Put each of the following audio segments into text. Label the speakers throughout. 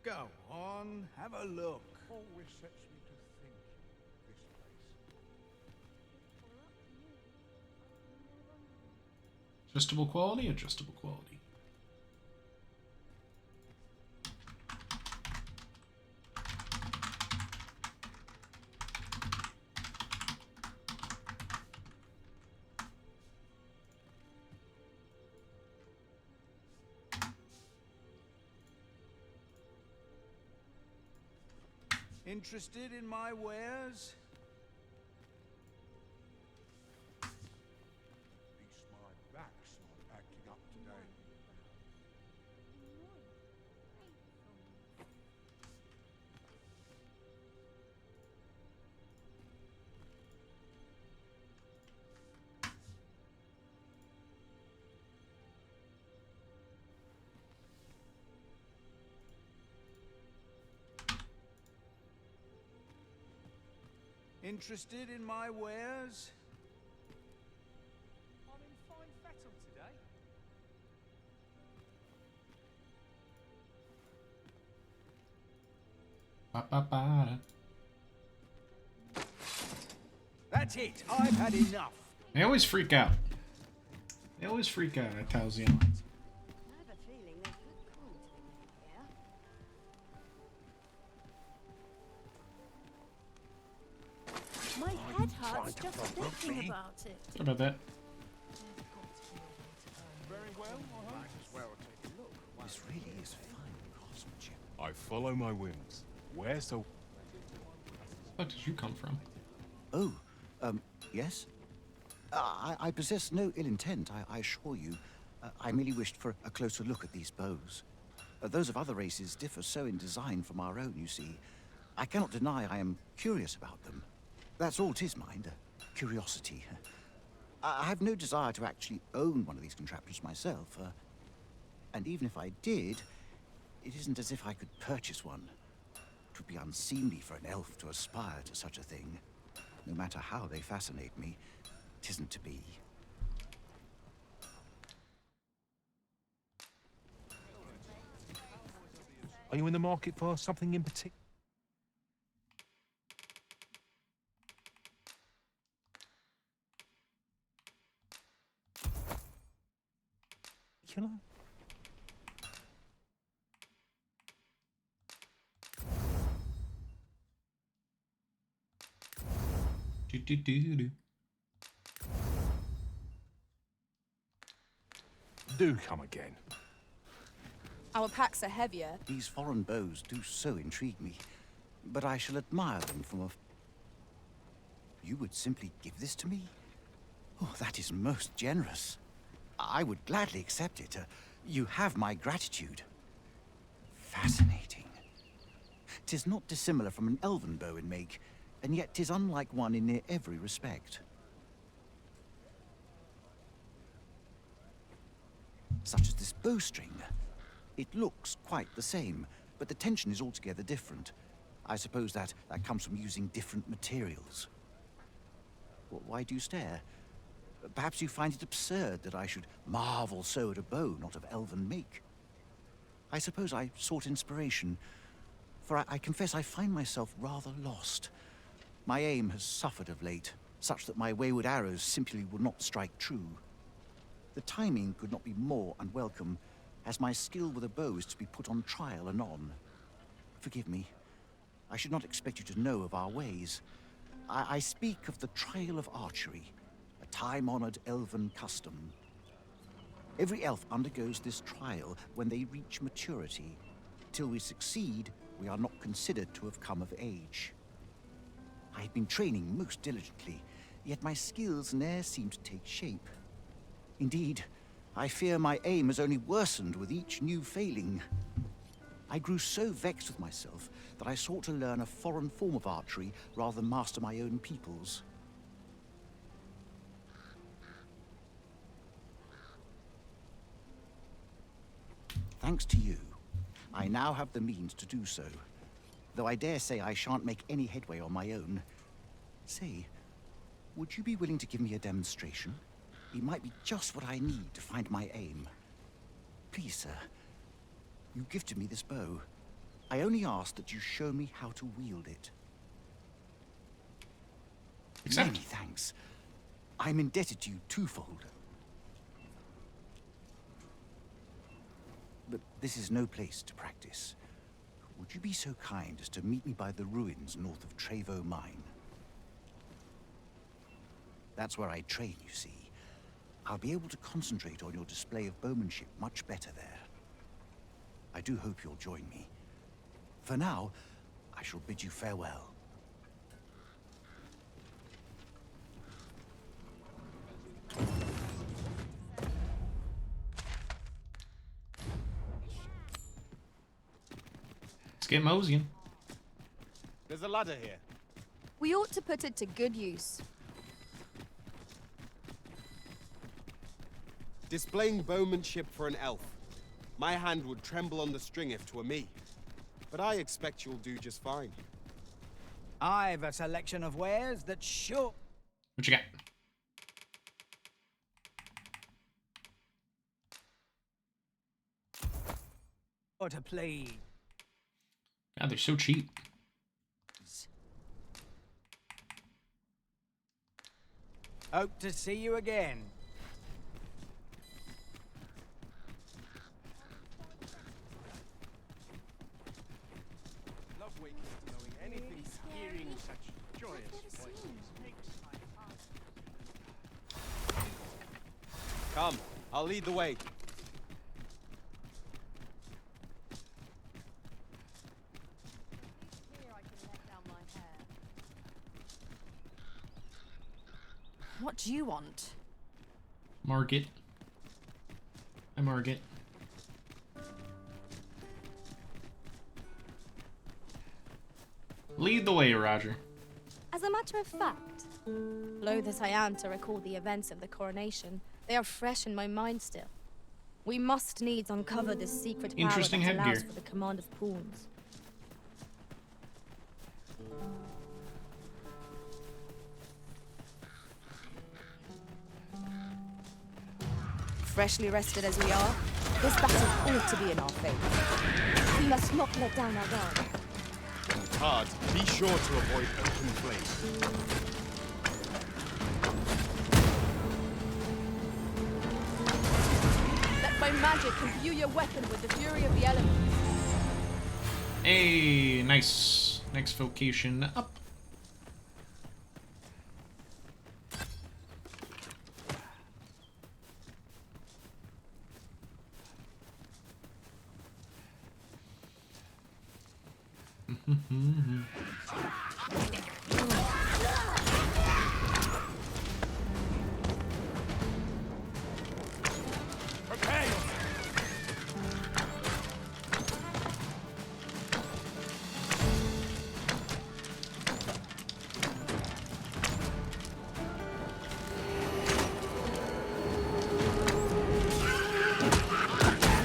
Speaker 1: Go on, have a look.
Speaker 2: Always sets me to thinking, this place.
Speaker 3: Adjustable quality, adjustable quality.
Speaker 1: Interested in my wares?
Speaker 2: At least my back's not acting up today.
Speaker 1: Interested in my wares?
Speaker 4: I'm in fine fettle today.
Speaker 1: That's it. I've had enough.
Speaker 3: They always freak out. They always freak out at Talzian.
Speaker 5: I have a feeling there's good content here. My head hurts just thinking about it.
Speaker 3: What about that?
Speaker 2: Very well,
Speaker 1: Might as well take a look.
Speaker 6: This really is fine craftsmanship.
Speaker 7: I follow my whims. Where so?
Speaker 3: Where did you come from?
Speaker 6: Oh, yes? I possess no ill intent, I assure you. I merely wished for a closer look at these bows. Those of other races differ so in design from our own, you see. I cannot deny I am curious about them. That's all 'tis, mind, curiosity. I have no desire to actually own one of these contraptions myself. And even if I did, it isn't as if I could purchase one. It would be unseemly for an elf to aspire to such a thing. No matter how they fascinate me, it isn't to be.
Speaker 7: Are you in the market for something in particular? Do come again.
Speaker 8: Our packs are heavier.
Speaker 6: These foreign bows do so intrigue me, but I shall admire them from a... You would simply give this to me? Oh, that is most generous. I would gladly accept it. You have my gratitude. Fascinating. 'Tis not dissimilar from an elven bow in make, and yet 'tis unlike one in near every respect. Such as this bowstring. It looks quite the same, but the tension is altogether different. I suppose that comes from using different materials. Why do you stare? Perhaps you find it absurd that I should marvel so at a bow not of elven make. I suppose I sought inspiration, for I confess I find myself rather lost. My aim has suffered of late, such that my wayward arrows simply would not strike true. The timing could not be more unwelcome, as my skill with a bow is to be put on trial anon. Forgive me. I should not expect you to know of our ways. I speak of the trial of archery, a time-honored elven custom. Every elf undergoes this trial when they reach maturity. Till we succeed, we are not considered to have come of age. I have been training most diligently, yet my skills ne'er seem to take shape. Indeed, I fear my aim has only worsened with each new failing. I grew so vexed with myself that I sought to learn a foreign form of archery rather than master my own people's. Thanks to you, I now have the means to do so, though I dare say I shan't make any headway on my own. Say, Would you be willing to give me a demonstration? It might be just what I need to find my aim. Please, sir. You gifted me this bow. I only ask that you show me how to wield it.
Speaker 3: Accept.
Speaker 6: Many thanks. I'm indebted to you twofold. But this is no place to practice. Would you be so kind as to meet me by the ruins north of Trevo Mine? That's where I train, you see. I'll be able to concentrate on your display of bowmanship much better there. I do hope you'll join me. For now, I shall bid you farewell.
Speaker 3: Let's get moseying.
Speaker 9: There's a ladder here.
Speaker 8: We ought to put it to good use.
Speaker 9: Displaying bowmanship for an elf. My hand would tremble on the string if 'twere me. But I expect you'll do just fine.
Speaker 1: I've a selection of wares that sure.
Speaker 3: What you got?
Speaker 1: To please.
Speaker 3: God, they're so cheap.
Speaker 1: Hope to see you again.
Speaker 2: Love waking up knowing anything, hearing such joyous voices.
Speaker 9: Come, I'll lead the way.
Speaker 8: Here I can let down my hair. What do you want?
Speaker 3: Market. I market. Lead the way, Roger.
Speaker 8: As a matter of fact, loath as I am to recall the events of the coronation, they are fresh in my mind still. We must needs uncover this secret power
Speaker 3: Interesting
Speaker 8: that allows
Speaker 3: headgear.
Speaker 8: for the command of pawns. Freshly rested as we are, this battle ought to be in our favor. We must not let down our guard.
Speaker 7: Hard. Be sure to avoid open flame.
Speaker 8: Let my magic imbue your weapon with the fury of the elements.
Speaker 3: Hey, nice. Next vocation up.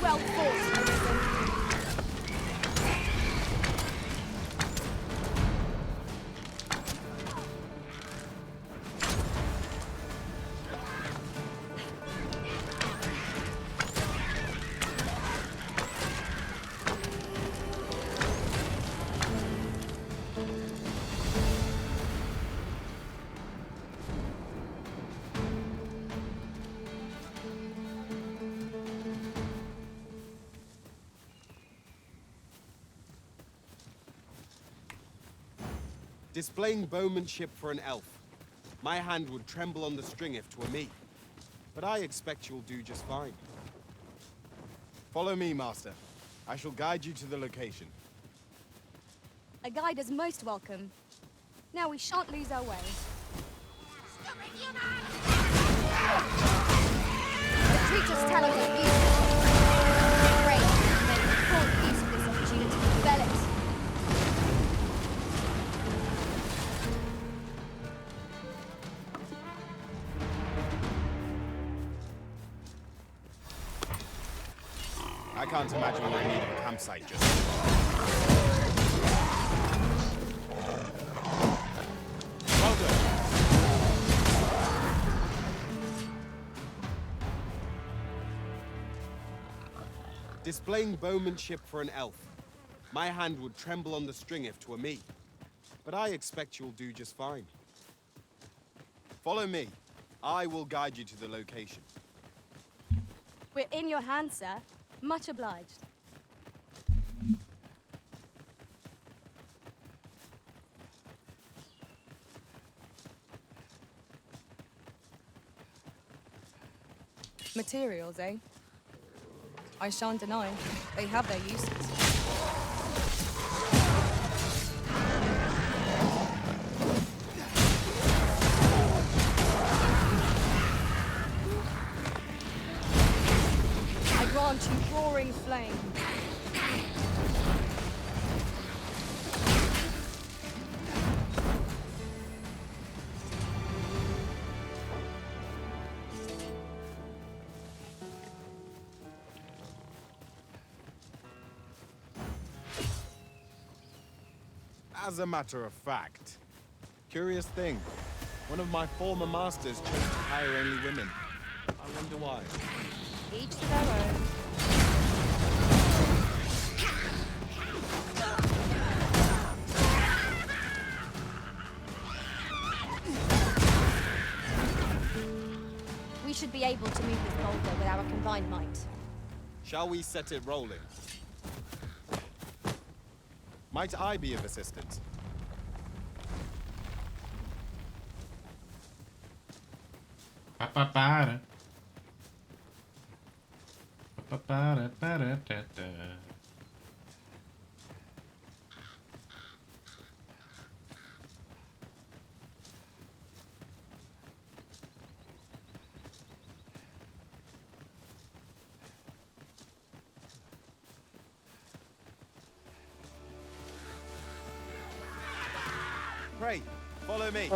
Speaker 8: Well fought, Arisen.
Speaker 9: Displaying bowmanship for an elf. My hand would tremble on the string if 'twere me. But I expect you'll do just fine.
Speaker 10: Follow me, Master. I shall guide you to the location.
Speaker 8: A guide is most welcome. Now we shan't lose our way. The creatures tell of the beast. Great. May we full use of this opportunity to fell it.
Speaker 10: I can't imagine we're in need of a campsite just now. Well done.
Speaker 9: Displaying bowmanship for an elf. My hand would tremble on the string if 'twere me. But I expect you'll do just fine. Follow me. I will guide you to the location.
Speaker 8: We're in your hands, sir. Much obliged. Materials, eh? I shan't deny, they have their uses. I grant you roaring flame.
Speaker 10: As a matter of fact, curious thing, one of my former masters chose to hire only women. I wonder why.
Speaker 8: Each to their own. We should be able to move this boulder with our combined might.
Speaker 10: Shall we set it rolling? Might I be of assistance?
Speaker 3: Ba-ba-ba-da. Ba-ba-ba-da-ba-da-da-da.
Speaker 10: Pray, follow me.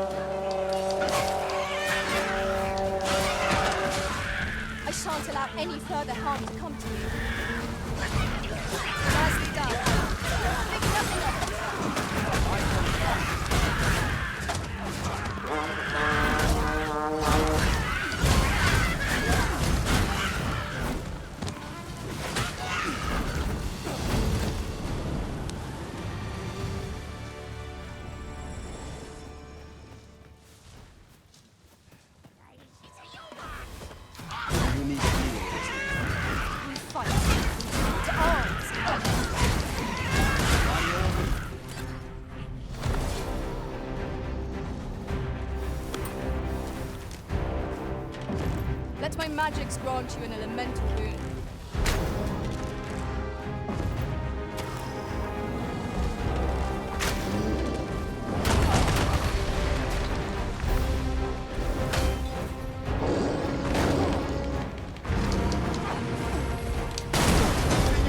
Speaker 8: I shan't allow any further harm to come to you. Nicely done. Think nothing of it.
Speaker 10: You need healing.
Speaker 8: We fight. To arms. Let my magics grant you an elemental boon.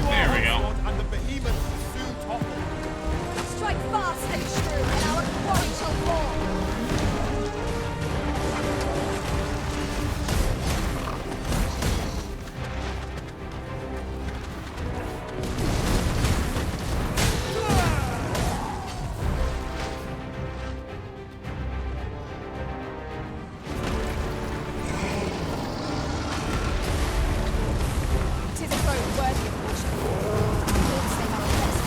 Speaker 3: There we go.
Speaker 10: And the behemoth will soon topple.
Speaker 8: Strike fast, and true, and our quarry shall fall. Tis a foe worthy of caution. Lord say our best.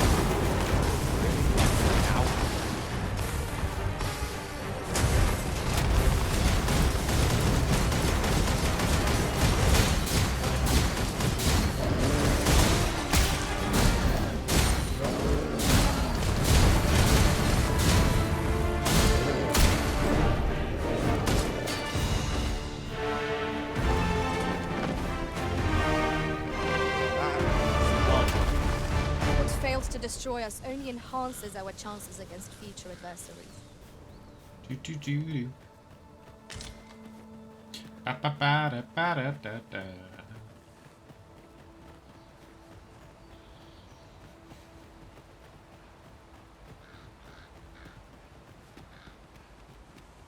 Speaker 8: What fails to destroy us only enhances our chances against future adversaries.
Speaker 3: Do-do-do-do. Ba-ba-ba-da-ba-da-da-da.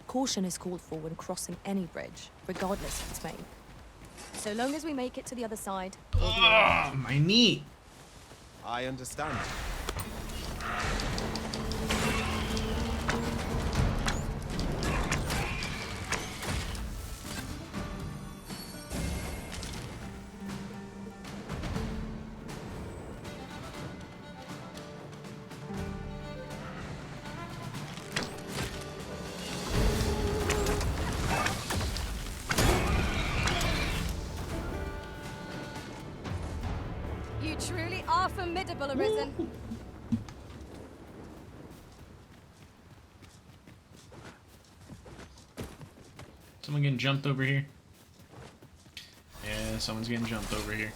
Speaker 8: Caution is called for when crossing any bridge, regardless of its make. So long as we make it to the other side, we'll be all right.
Speaker 3: Oh, my knee.
Speaker 10: I understand.
Speaker 8: Formidable arisen.
Speaker 3: Someone getting jumped over here. Yeah, someone's getting jumped over here.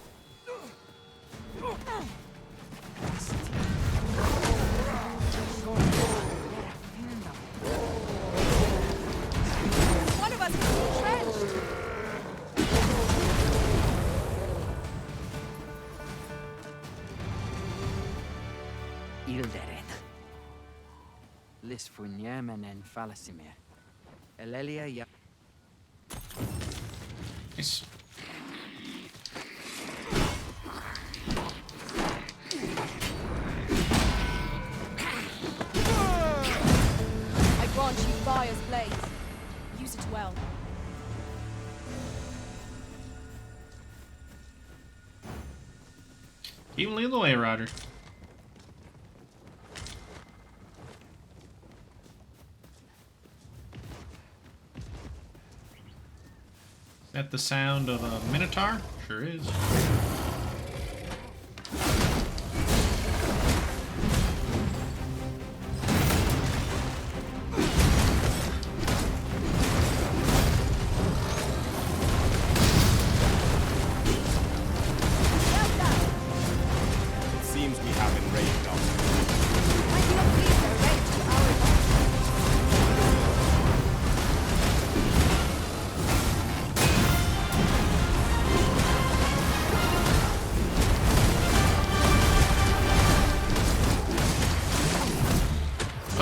Speaker 8: One of us is entrenched.
Speaker 11: Ilderen. Lis funyemen en falasimir. Elelia ya.
Speaker 3: Nice.
Speaker 8: I grant you fire's blaze. Use it well.
Speaker 3: Keep leading the way, Roger. Is that the sound of a minotaur? Sure is.
Speaker 9: It seems we have enraged our
Speaker 8: I cannot believe they're ready to our advantage.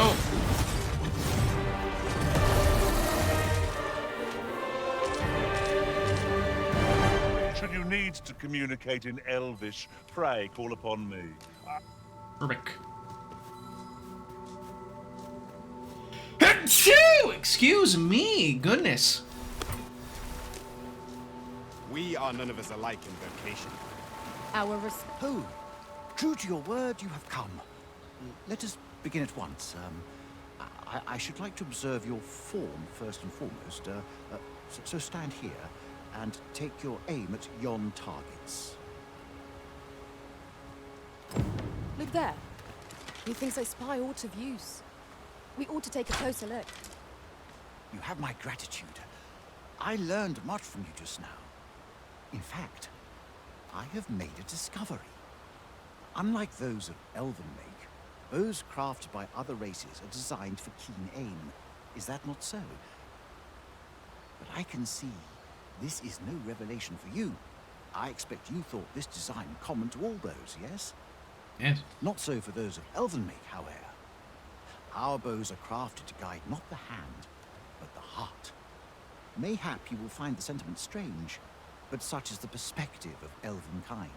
Speaker 3: Oh!
Speaker 12: Should you need to communicate in Elvish, pray call upon me.
Speaker 3: Perfect. Achoo! Excuse me! Goodness.
Speaker 9: We are none of us alike in vocation.
Speaker 8: Our res-
Speaker 6: Oh, true to your word, you have come. Let us begin at once. I should like to observe your form first and foremost. So stand here and take your aim at yon targets.
Speaker 8: Look there. Methinks I spy aught of use. We ought to take a closer look.
Speaker 6: You have my gratitude. I learned much from you just now. In fact, I have made a discovery. Unlike those of elven make, bows crafted by other races are designed for keen aim. Is that not so? But I can see this is no revelation for you. I expect you thought this design common to all bows, yes?
Speaker 3: Yes.
Speaker 6: Not so for those of elven make, however. Our bows are crafted to guide not the hand, but the heart. Mayhap you will find the sentiment strange, but such is the perspective of elven kind.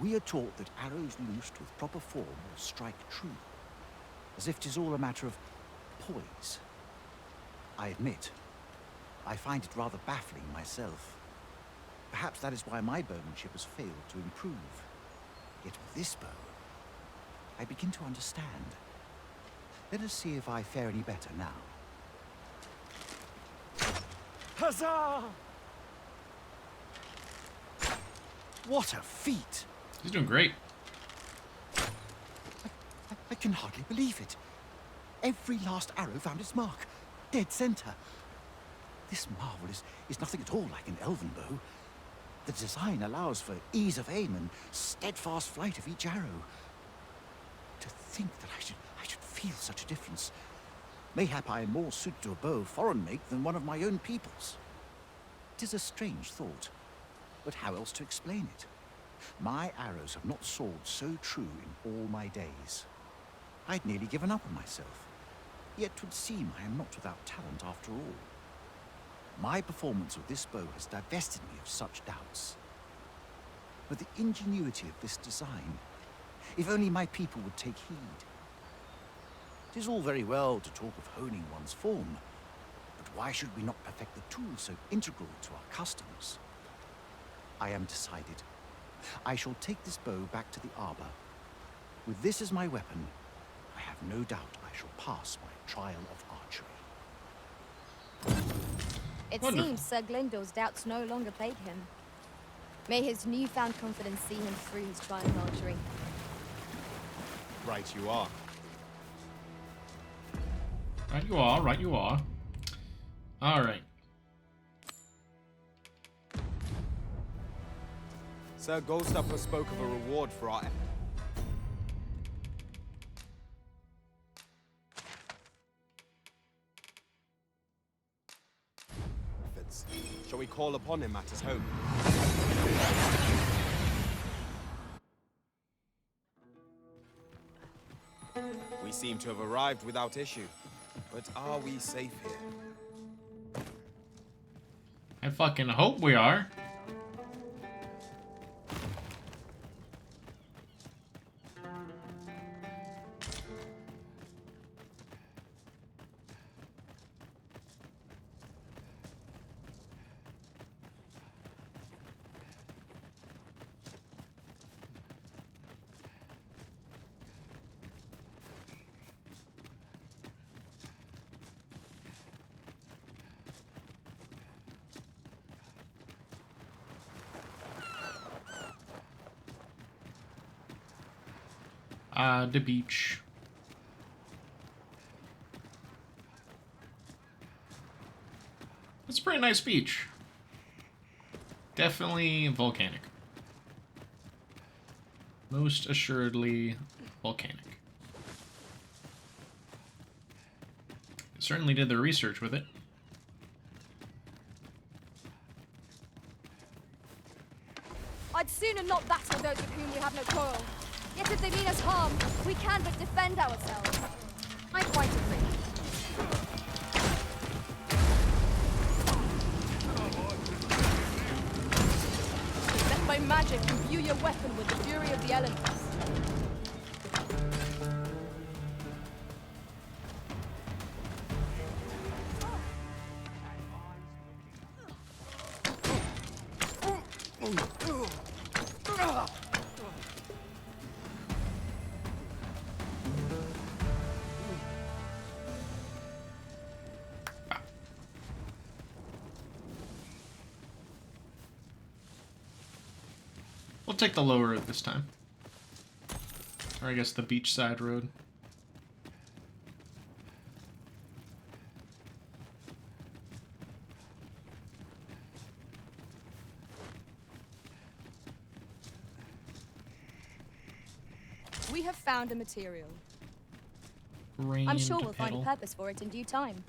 Speaker 6: We are taught that arrows loosed with proper form will strike true, as if 'tis all a matter of poise. I admit, I find it rather baffling myself. Perhaps that is why my bowmanship has failed to improve. Yet with this bow, I begin to understand. Let us see if I fare any better now. Huzzah! What a feat!
Speaker 3: He's doing great.
Speaker 6: I can hardly believe it. Every last arrow found its mark. Dead center. This marvel is nothing at all like an elven bow. The design allows for ease of aim and steadfast flight of each arrow. To think that I should feel such a difference. Mayhap I am more suited to a bow foreign make than one of my own people's. 'Tis a strange thought, but how else to explain it? My arrows have not soared so true in all my days. I'd nearly given up on myself, yet 'twould seem I am not without talent after all. My performance with this bow has divested me of such doubts. But the ingenuity of this design, if only my people would take heed. It is all very well to talk of honing one's form, but why should we not perfect the tool so integral to our customs? I am decided. I shall take this bow back to the arbor. With this as my weapon, I have no doubt I shall pass my trial of archery.
Speaker 8: It
Speaker 3: Wonderful.
Speaker 8: seems Sir Glyndor's doubts no longer plague him. May his newfound confidence see him through his trial of archery.
Speaker 9: Right you are.
Speaker 3: Right you are, right you are. Alright.
Speaker 9: Sir Goldstopper spoke of a reward for our efforts. Shall we call upon him at his home? We seem to have arrived without issue. But are we safe here?
Speaker 3: I fucking hope we are. The beach. It's a pretty nice beach. Definitely volcanic. Most assuredly volcanic. Certainly did the research with it.
Speaker 8: I'd sooner not battle those with whom we have no quarrel. Yet if they mean us harm, we can but defend ourselves. I quite agree. Let by magic imbue your weapon with the fury of the elements.
Speaker 3: We'll take the lower road this time. Or I guess the beachside road.
Speaker 8: We have found a material.
Speaker 3: Rain
Speaker 8: I'm sure
Speaker 3: to
Speaker 8: we'll find a
Speaker 3: pedal.
Speaker 8: purpose for it in due time.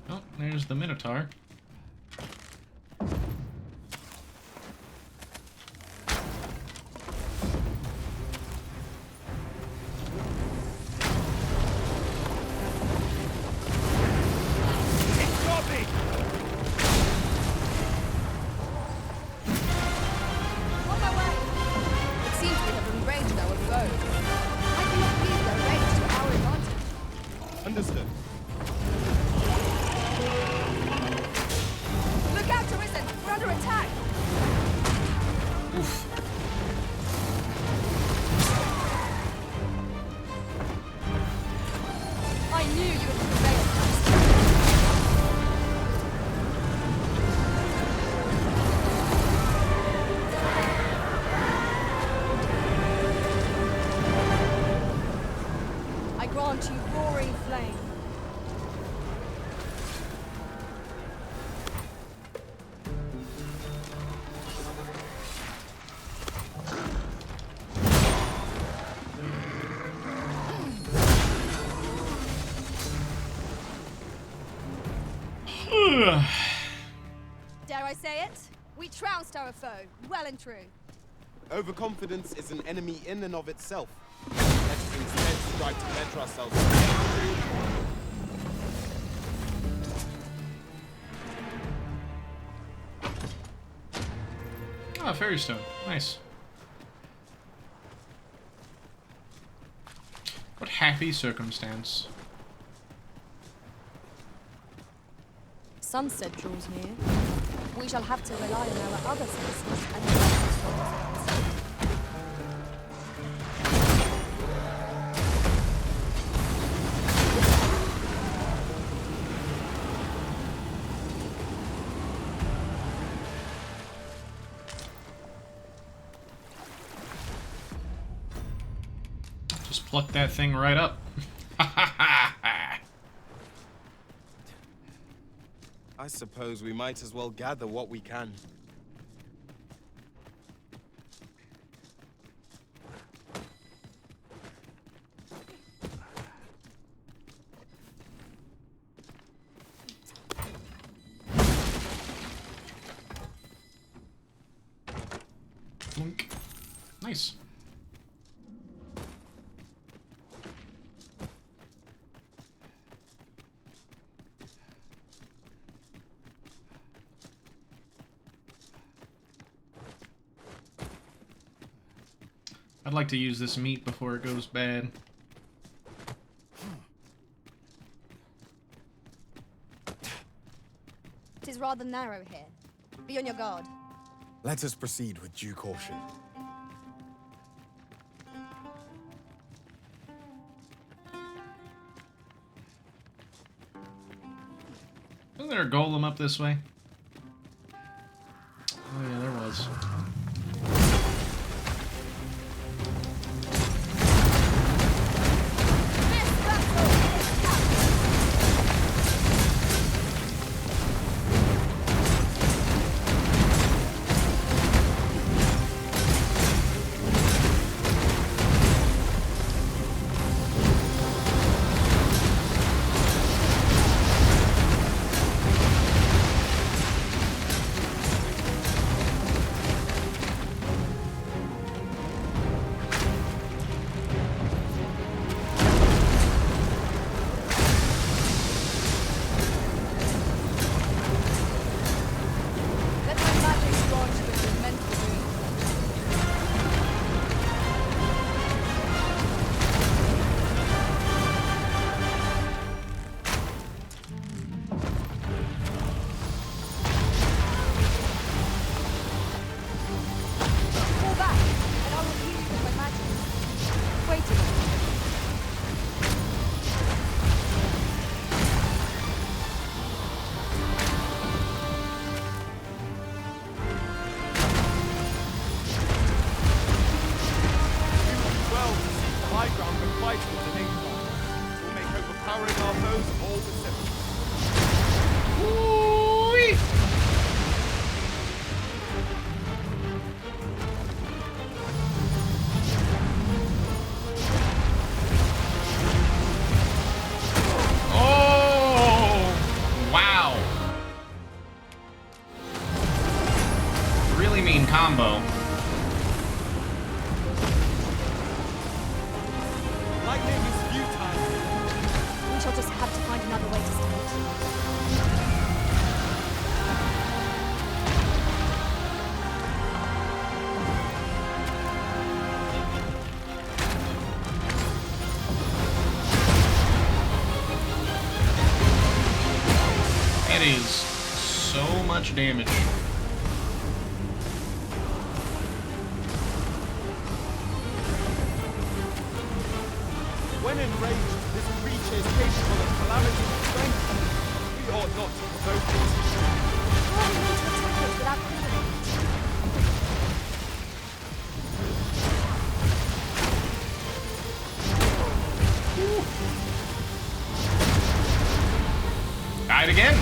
Speaker 3: Oh, there's the Minotaur.
Speaker 8: On my way! It seems we have enraged our foe. I cannot leave their rage to our advantage.
Speaker 9: Understood.
Speaker 8: Look out, Arisen! We're under attack!
Speaker 3: Oof.
Speaker 8: I knew you would prevail, Master. I grant you roaring flame. Dare I say it? We trounced our foe, well and true.
Speaker 9: Overconfidence is an enemy in and of itself. Let us instead strive to better ourselves.
Speaker 3: Ah, fairy stone. Nice. What happy circumstance.
Speaker 8: Sunset draws near. We shall have to rely on our other senses and
Speaker 3: pluck that thing right up.
Speaker 9: I suppose we might as well gather what we can.
Speaker 3: Blink. Nice. I'd like to use this meat before it goes bad.
Speaker 8: It is rather narrow here. Be on your guard.
Speaker 10: Let us proceed with due caution.
Speaker 3: Isn't there a golem up this way? Oh yeah, there was. Combo.
Speaker 9: Lightning is futile.
Speaker 8: We shall just have to find another way to stand.
Speaker 3: It is so much damage.
Speaker 9: When enraged, this creature is capable of calamity and strength. We ought not to provoke it.
Speaker 8: How are we going to attack it without killing
Speaker 3: it? Died again.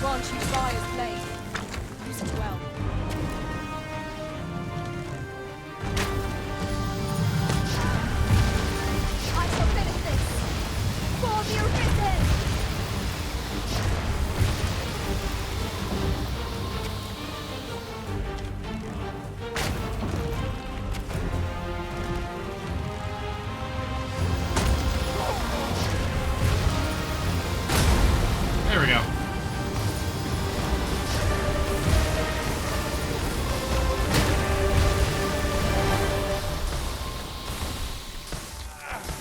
Speaker 8: grant you fire's blade. Use it well. I shall finish this for the arisen!
Speaker 3: There we go.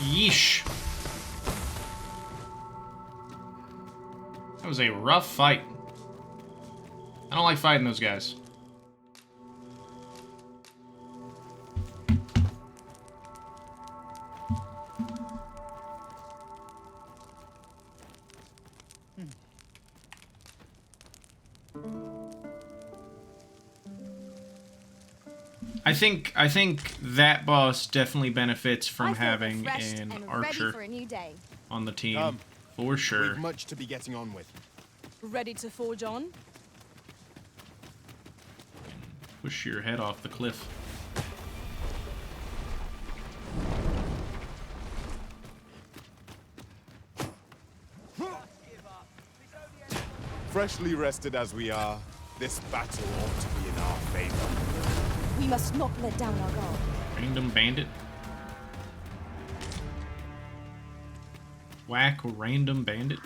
Speaker 3: Yeesh. That was a rough fight. I don't like fighting those guys. I think that boss definitely benefits from
Speaker 8: I feel
Speaker 3: having
Speaker 8: refreshed
Speaker 3: an
Speaker 8: and
Speaker 3: archer
Speaker 8: ready for a new day.
Speaker 3: on the team.
Speaker 9: Come.
Speaker 3: For sure.
Speaker 9: We've much to be getting on with.
Speaker 8: Ready to forge on?
Speaker 3: Push your head off the cliff.
Speaker 10: Freshly rested as we are, this battle ought to be in our favor.
Speaker 8: We must not let down our guard.
Speaker 3: Random bandit. Whack random bandit.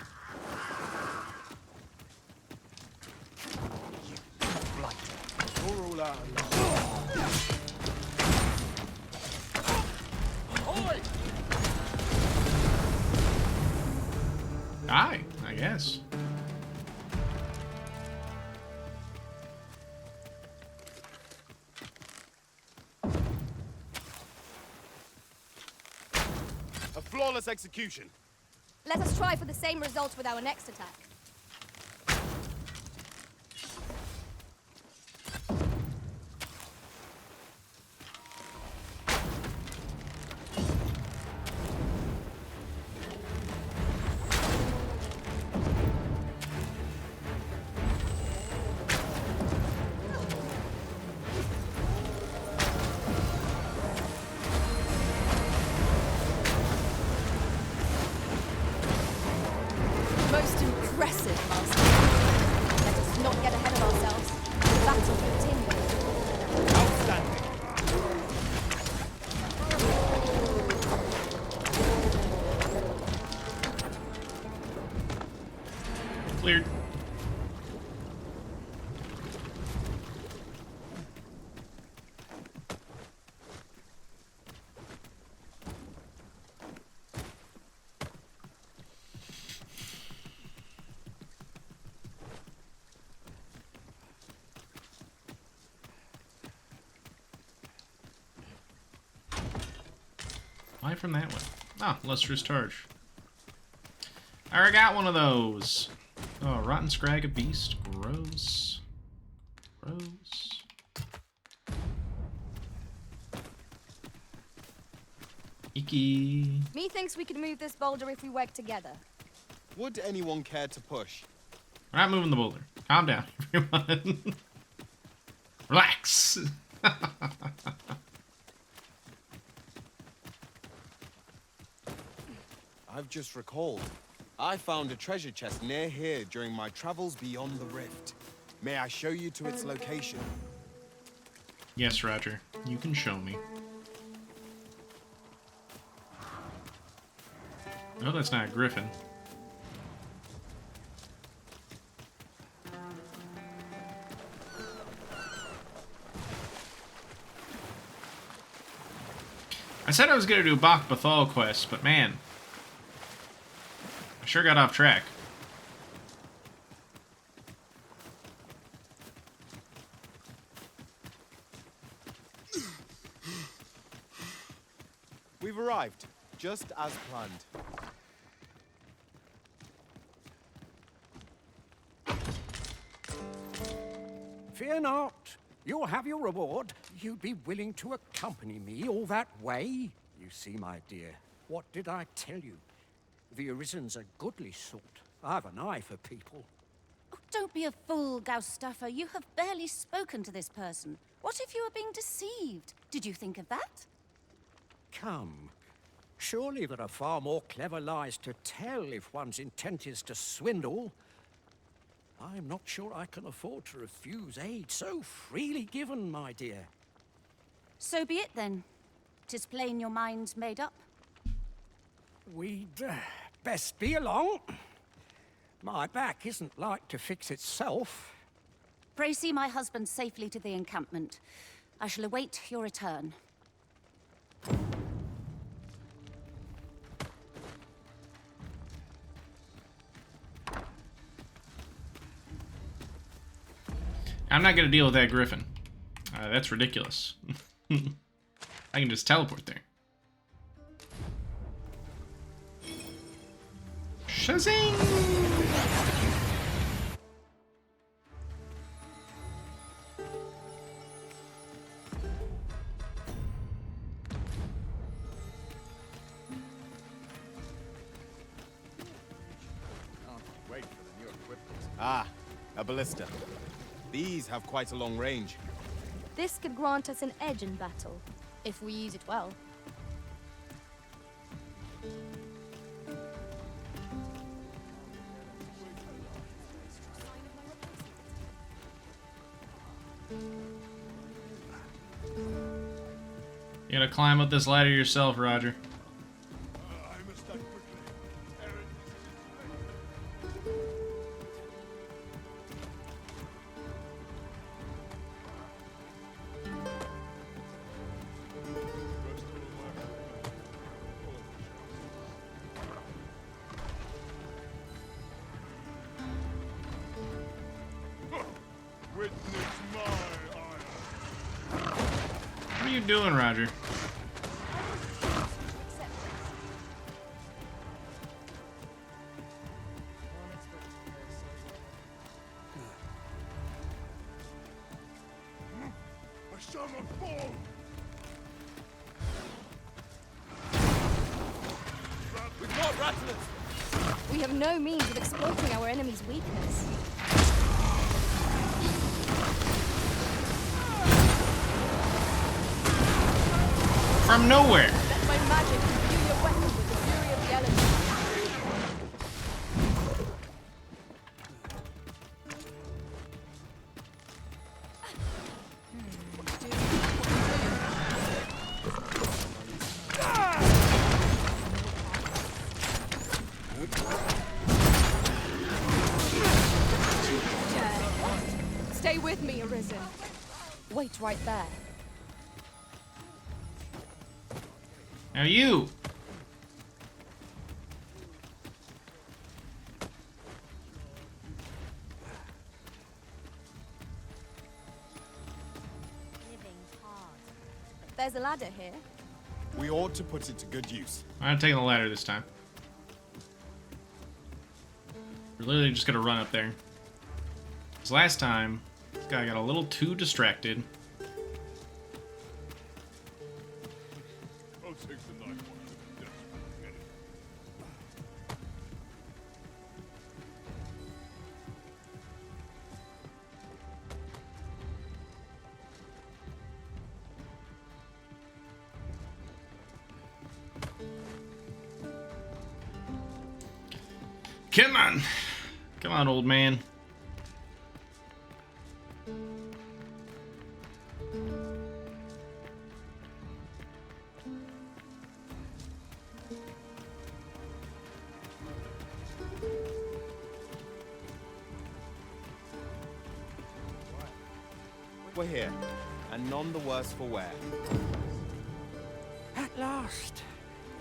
Speaker 9: You're all out of luck.
Speaker 3: Aye, I guess.
Speaker 9: A flawless execution.
Speaker 8: Let us try for the same result with our next attack. Most impressive, Master. Let us not get ahead of ourselves. The battle continues.
Speaker 9: Outstanding.
Speaker 3: Cleared. Why from that one? Ah, lustrous charge. I already got one of those. Oh, rotten scrag of beast. Gross. Gross. Icky.
Speaker 8: Methinks we could move this boulder if we work together.
Speaker 9: Would anyone care to push?
Speaker 3: We're not moving the boulder. Calm down, everyone. Relax.
Speaker 9: I've just recalled. I found a treasure chest near here during my travels beyond the rift. May I show you to its location?
Speaker 3: Yes, Roger. You can show me. No, that's not a griffin. I said I was gonna do a Bach Bathal quest, but man, I sure got off track.
Speaker 9: We've arrived, just as planned.
Speaker 1: Fear not. You'll have your reward. You'd be willing to accompany me all that way? You see, my dear, what did I tell you? The Arisen's a goodly sort. I've an eye for people.
Speaker 5: Oh, don't be a fool, Gaustaffer. You have barely spoken to this person. What if you are being deceived? Did you think of that?
Speaker 1: Come. Surely there are far more clever lies to tell if one's intent is to swindle. I'm not sure I can afford to refuse aid so freely given, my dear.
Speaker 5: So be it then. 'Tis plain your mind's made up.
Speaker 1: We'd best be along. My back isn't like to fix itself.
Speaker 5: Pray see my husband safely to the encampment. I shall await your return.
Speaker 3: I'm not gonna deal with that griffin. That's ridiculous. I can just teleport there. Shazing!
Speaker 9: Ah, a ballista. These have quite a long range.
Speaker 8: This could grant us an edge in battle, if we use it well.
Speaker 3: You gotta climb up this ladder yourself, Roger. What are you doing, Roger?
Speaker 9: We've got rattlers!
Speaker 8: We have no means of exploiting our enemy's weakness.
Speaker 3: From nowhere!
Speaker 8: Let my magic imbue your weapon with the fury of the elements. Stay with me, Arisen. Wait right there.
Speaker 3: Now you!
Speaker 8: There's a ladder here.
Speaker 9: We ought to put it to good use.
Speaker 3: I'm taking the ladder this time. We're literally just gonna run up there. Because last time, this guy got a little too distracted.
Speaker 12: I'll take the knife one. Yes, get it.
Speaker 3: Come on! Come on, old man.
Speaker 9: We're here, and none the worse for wear.
Speaker 1: At last,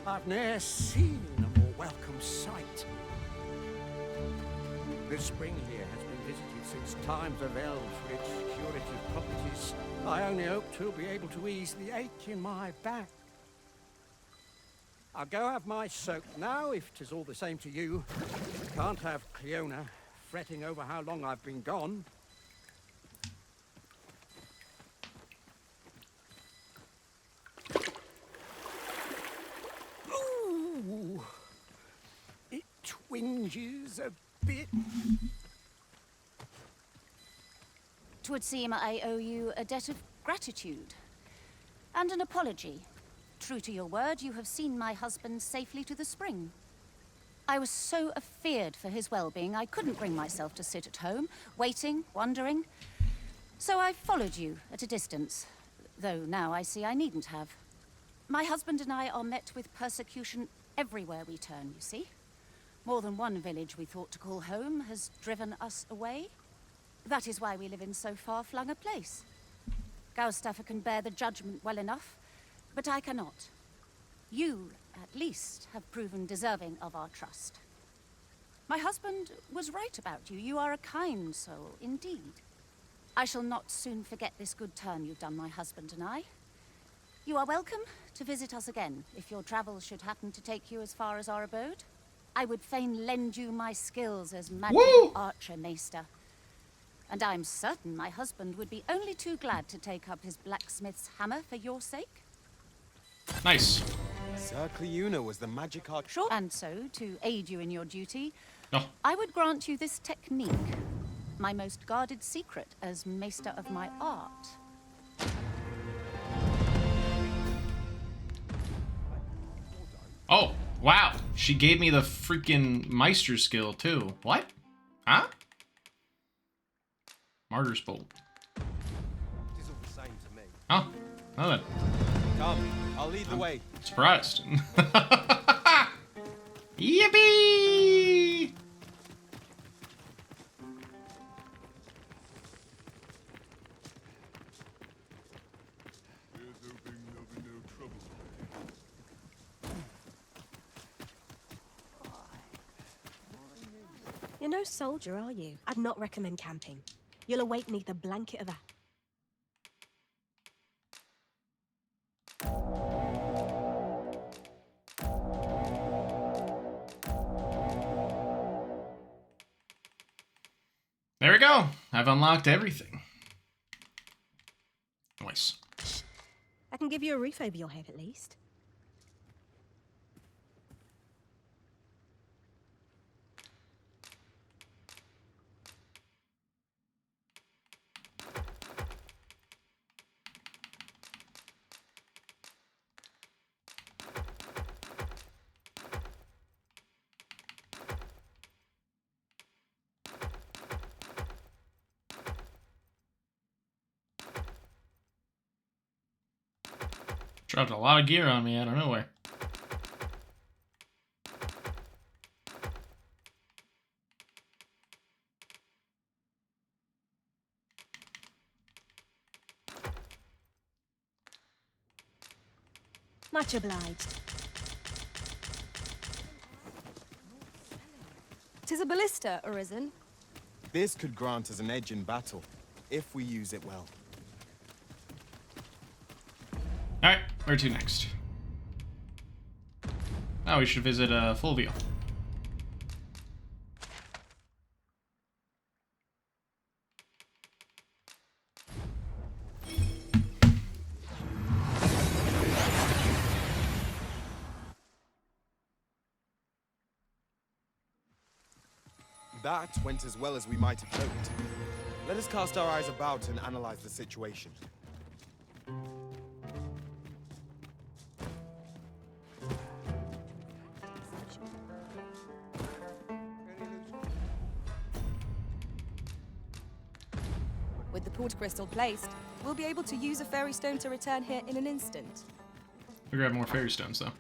Speaker 1: I've ne'er seen a more welcome sight. This spring here has been visited since times of eld for its curative properties. I only hope to be able to ease the ache in my back. I'll go have my soak now, if 'tis all the same to you. Can't have Cleona fretting over how long I've been gone. Ooh, it twinges a bit.
Speaker 5: 'Twould seem I owe you a debt of gratitude and an apology. True to your word, you have seen my husband safely to the spring. I was so afeard for his well-being, I couldn't bring myself to sit at home, waiting, wondering. So I followed you at a distance, though now I see I needn't have. My husband and I are met with persecution everywhere we turn, you see. More than one village we thought to call home has driven us away. That is why we live in so far-flung a place. Gaustaffer can bear the judgment well enough, but I cannot. You, at least, have proven deserving of our trust. My husband was right about you. You are a kind soul, indeed. I shall not soon forget this good turn you've done my husband and I. You are welcome to visit us again, if your travels should happen to take you as far as our abode. I would fain lend you my skills as magic archer, Maester. And I'm certain my husband would be only too glad to take up his blacksmith's hammer for your sake.
Speaker 3: Nice.
Speaker 9: Sir Cleona was the magic art.
Speaker 5: Sure. And so, to aid you in your duty,
Speaker 3: Oh.
Speaker 5: I would grant you this technique, my most guarded secret as maester of my art.
Speaker 3: Oh, wow. She gave me the freaking Meister skill, too. What? Huh? Martyr's Bolt.
Speaker 9: It is all the same to me.
Speaker 3: Oh, well then.
Speaker 9: Come, I'll lead the way.
Speaker 3: Surprised. Yippee!
Speaker 13: You're no soldier, are you? I'd not recommend camping. You'll awake neath a blanket of
Speaker 3: There we go. I've unlocked everything. Nice.
Speaker 13: I can give you a roof over your head, at least.
Speaker 3: Dropped a lot of gear on me out of nowhere.
Speaker 13: Much obliged.
Speaker 8: 'Tis a ballista, Arisen.
Speaker 9: This could grant us an edge in battle, if we use it well.
Speaker 3: Alright, where to next? Oh, we should visit Fulvio.
Speaker 9: That went as well as we might have hoped. Let us cast our eyes about and analyze the situation.
Speaker 14: With the port crystal placed, we'll be able to use a fairy stone to return here in an instant.
Speaker 3: We grab more fairy stones, though.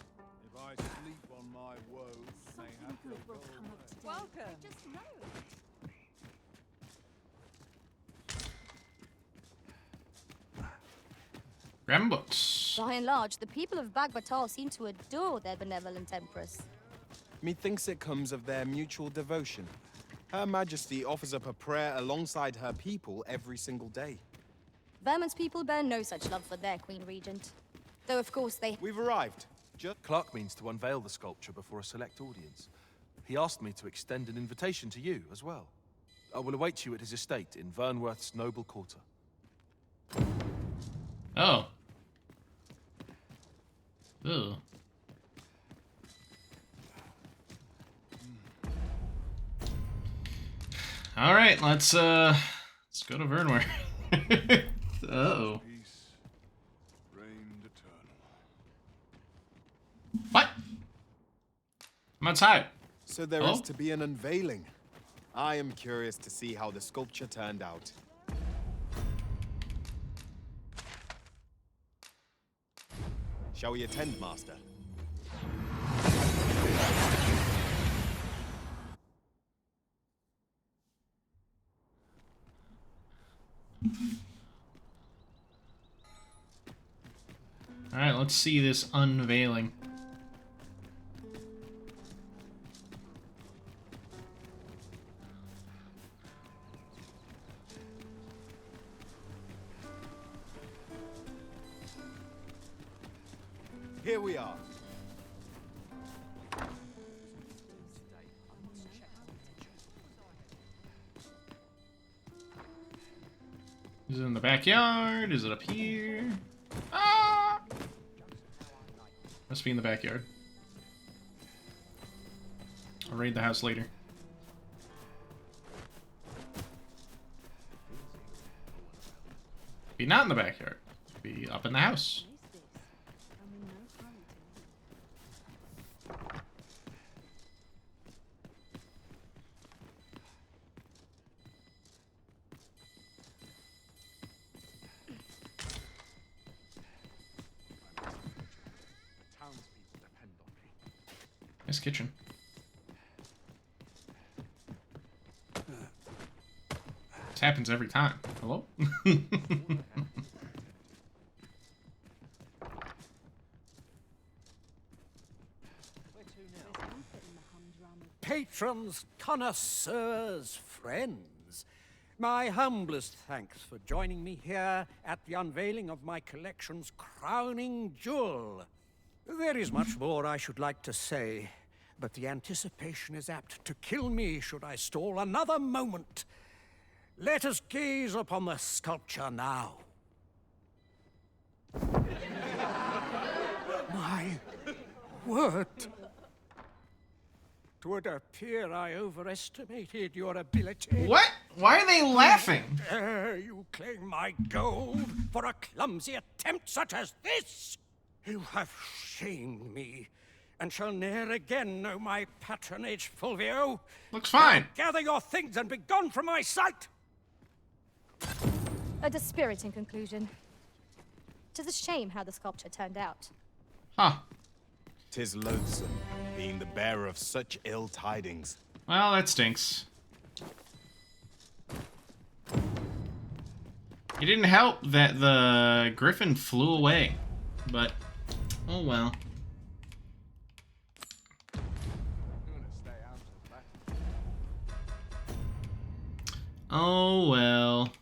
Speaker 2: If I sleep on my woes, may have to go away.
Speaker 14: Welcome.
Speaker 3: Grab books.
Speaker 8: By and large, the people of Bagbatal seem to adore their benevolent empress.
Speaker 9: Methinks it comes of their mutual devotion. Her Majesty offers up a prayer alongside her people every single day.
Speaker 8: Vermont's people bear no such love for their Queen Regent. Though, of course, they...
Speaker 9: We've arrived.
Speaker 15: Clark means to unveil the sculpture before a select audience. He asked me to extend an invitation to you as well. I will await you at his estate in Vernworth's noble quarter.
Speaker 3: Oh. Ew. All right, let's go to Vernworth. Uh-oh.
Speaker 2: Peace reigned eternal.
Speaker 3: What? I'm outside.
Speaker 9: So there
Speaker 3: Hello?
Speaker 9: is to be an unveiling. I am curious to see how the sculpture turned out. Shall we attend, Master?
Speaker 3: Alright, let's see this unveiling.
Speaker 9: Here we are.
Speaker 3: Is it in the backyard? Is it up here? Ah! Must be in the backyard. I'll raid the house later. Be not in the backyard. Be up in the house. Nice kitchen. This happens every time. Hello?
Speaker 1: Patrons, connoisseurs, friends, my humblest thanks for joining me here at the unveiling of my collection's crowning jewel. There is much more I should like to say, but the anticipation is apt to kill me should I stall another moment. Let us gaze upon the sculpture now. My word! 'Twould appear I overestimated your ability.
Speaker 3: What? Why are they laughing?
Speaker 1: Dare you claim my gold for a clumsy attempt such as this? You have shamed me, and shall ne'er again know my patronage, Fulvio.
Speaker 3: Looks fine.
Speaker 1: Now gather your things and be gone from my sight!
Speaker 8: A dispiriting conclusion. 'Tis a shame how the sculpture turned out.
Speaker 3: Huh.
Speaker 10: 'Tis loathsome, being the bearer of such ill tidings.
Speaker 3: Well, that stinks. It didn't help that the griffin flew away, but oh well. Oh well.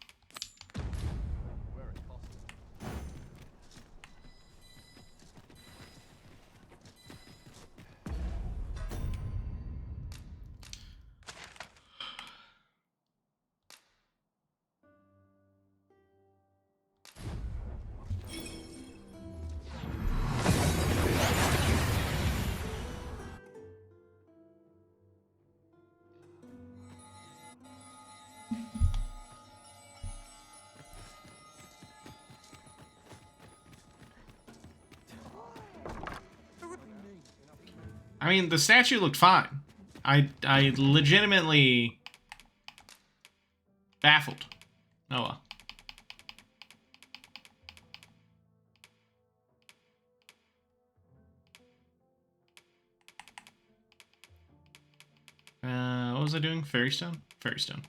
Speaker 3: I mean, the statue looked fine. I legitimately baffled. Oh well. What was I doing? Fairy stone? Fairy stone.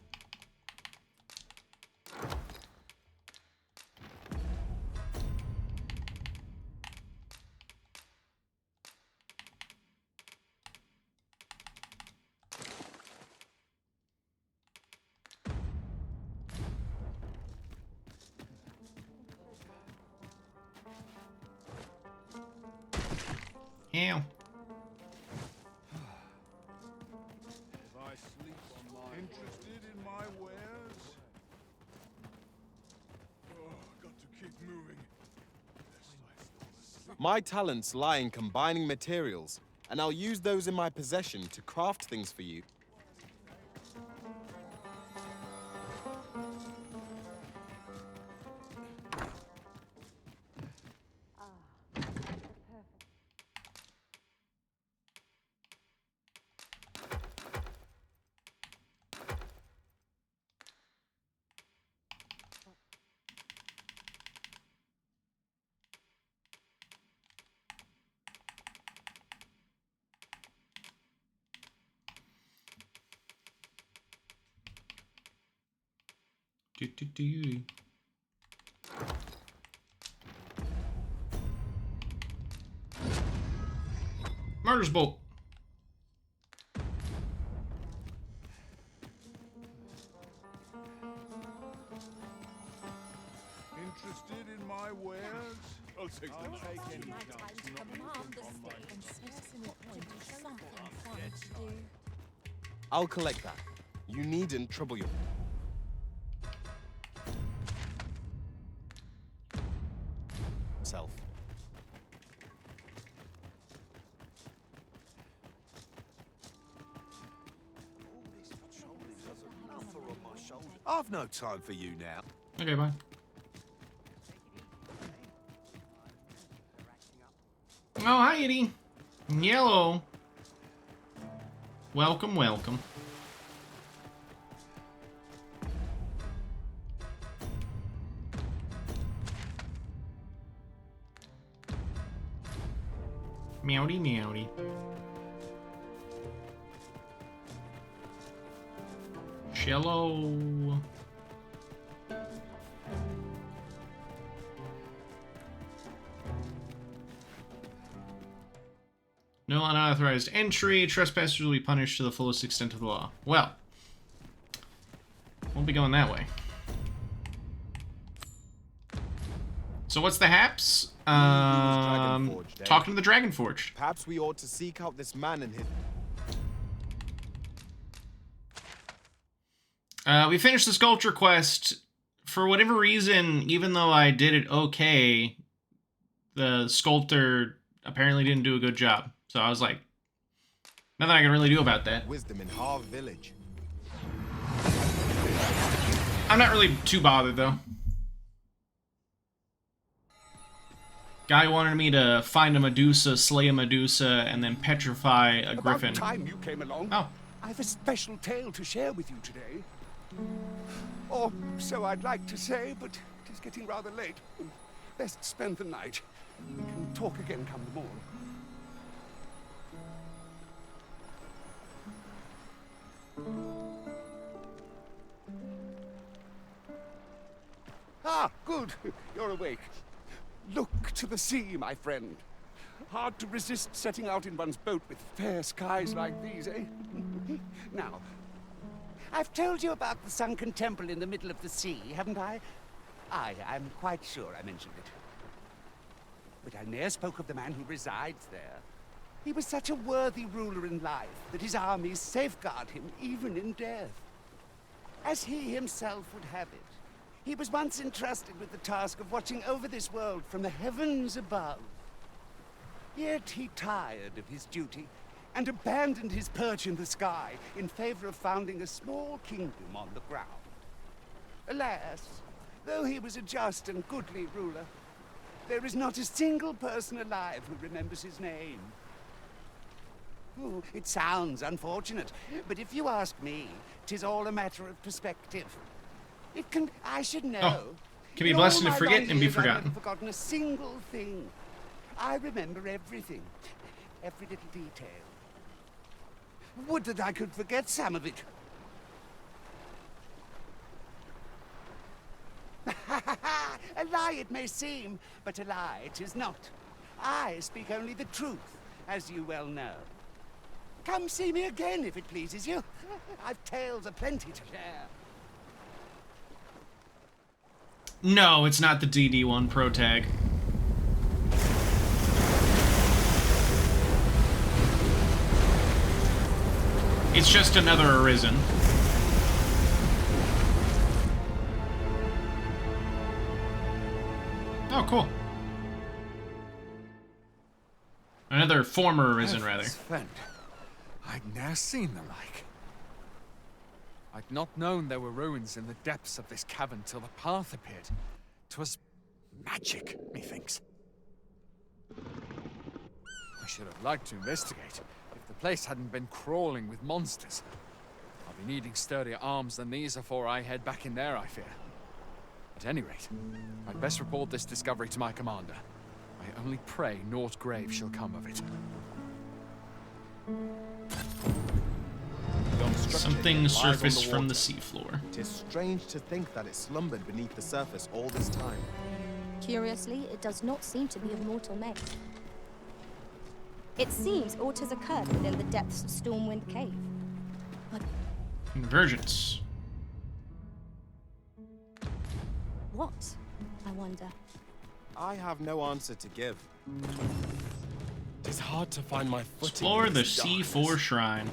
Speaker 3: Ew.
Speaker 12: Interested in my wares? Oh, got to keep moving.
Speaker 9: My talents lie in combining materials, and I'll use those in my possession to craft things for you.
Speaker 3: Martyr's Bolt.
Speaker 12: Interested in my wares? I'll take any
Speaker 9: I'll collect that. You needn't trouble your... self.
Speaker 7: I've no time for you now.
Speaker 3: Okay, bye. Oh, hi, Eddie. Yellow. Welcome, welcome. Meowdy, meowdy. Shello. No unauthorized entry. Trespassers will be punished to the fullest extent of the law. Well, won't be going that way. So what's the haps? Talking to the Dragonforged.
Speaker 9: Perhaps we ought to seek out this man and his...
Speaker 3: We finished the sculpture quest. For whatever reason, even though I did it okay, the sculptor apparently didn't do a good job. So I was like, nothing I can really do about that.
Speaker 9: Wisdom in Harv Village.
Speaker 3: I'm not really too bothered, though. Guy wanted me to find a Medusa, slay a Medusa, and then petrify a griffin.
Speaker 1: About time you came along.
Speaker 3: Oh.
Speaker 1: I have a special tale to share with you today. Or so I'd like to say, but it is getting rather late. Best spend the night. We can talk again come the morn. Ah, good. You're awake. Look to the sea, my friend. Hard to resist setting out in one's boat with fair skies like these, eh? Now, I've told you about the sunken temple in the middle of the sea, haven't I? I'm quite sure I mentioned it. But I ne'er spoke of the man who resides there. He was such a worthy ruler in life that his armies safeguard him even in death. As he himself would have it, he was once entrusted with the task of watching over this world from the heavens above. Yet he tired of his duty and abandoned his perch in the sky in favor of founding a small kingdom on the ground. Alas, though he was a just and goodly ruler, there is not a single person alive who remembers his name. Oh, it sounds unfortunate, but if you ask me, 'tis all a matter of perspective. I should know.
Speaker 3: Oh, can be blessed to forget and be forgotten.
Speaker 1: I've never forgotten a single thing. I remember everything, every little detail. Would that I could forget some of it. A lie it may seem, but a lie it is not. I speak only the truth, as you well know. Come see me again if it pleases you. I've tales aplenty to share.
Speaker 3: No, it's not the DD1 Pro Tag. It's just another Arisen. Oh, cool. Another former Arisen, rather.
Speaker 11: Friend, I'd ne'er seen the like. I'd not known there were ruins in the depths of this cavern till the path appeared. 'Twas magic, methinks. I should have liked to investigate if the place hadn't been crawling with monsters. I'll be needing sturdier arms than these afore I head back in there, I fear. At any rate, I'd best report this discovery to my commander. I only pray naught grave shall come of it.
Speaker 3: Something surfaced from the seafloor.
Speaker 9: Tis strange to think that it slumbered beneath the surface all this time.
Speaker 8: Curiously, it does not seem to be of mortal make. It seems altars occurred within the depths of Stormwind Cave. But
Speaker 3: Convergence.
Speaker 8: what, I wonder?
Speaker 9: I have no answer to give. It is hard to find my footing.
Speaker 3: Explore
Speaker 9: in
Speaker 3: the
Speaker 9: this darkness.
Speaker 3: C4 shrine.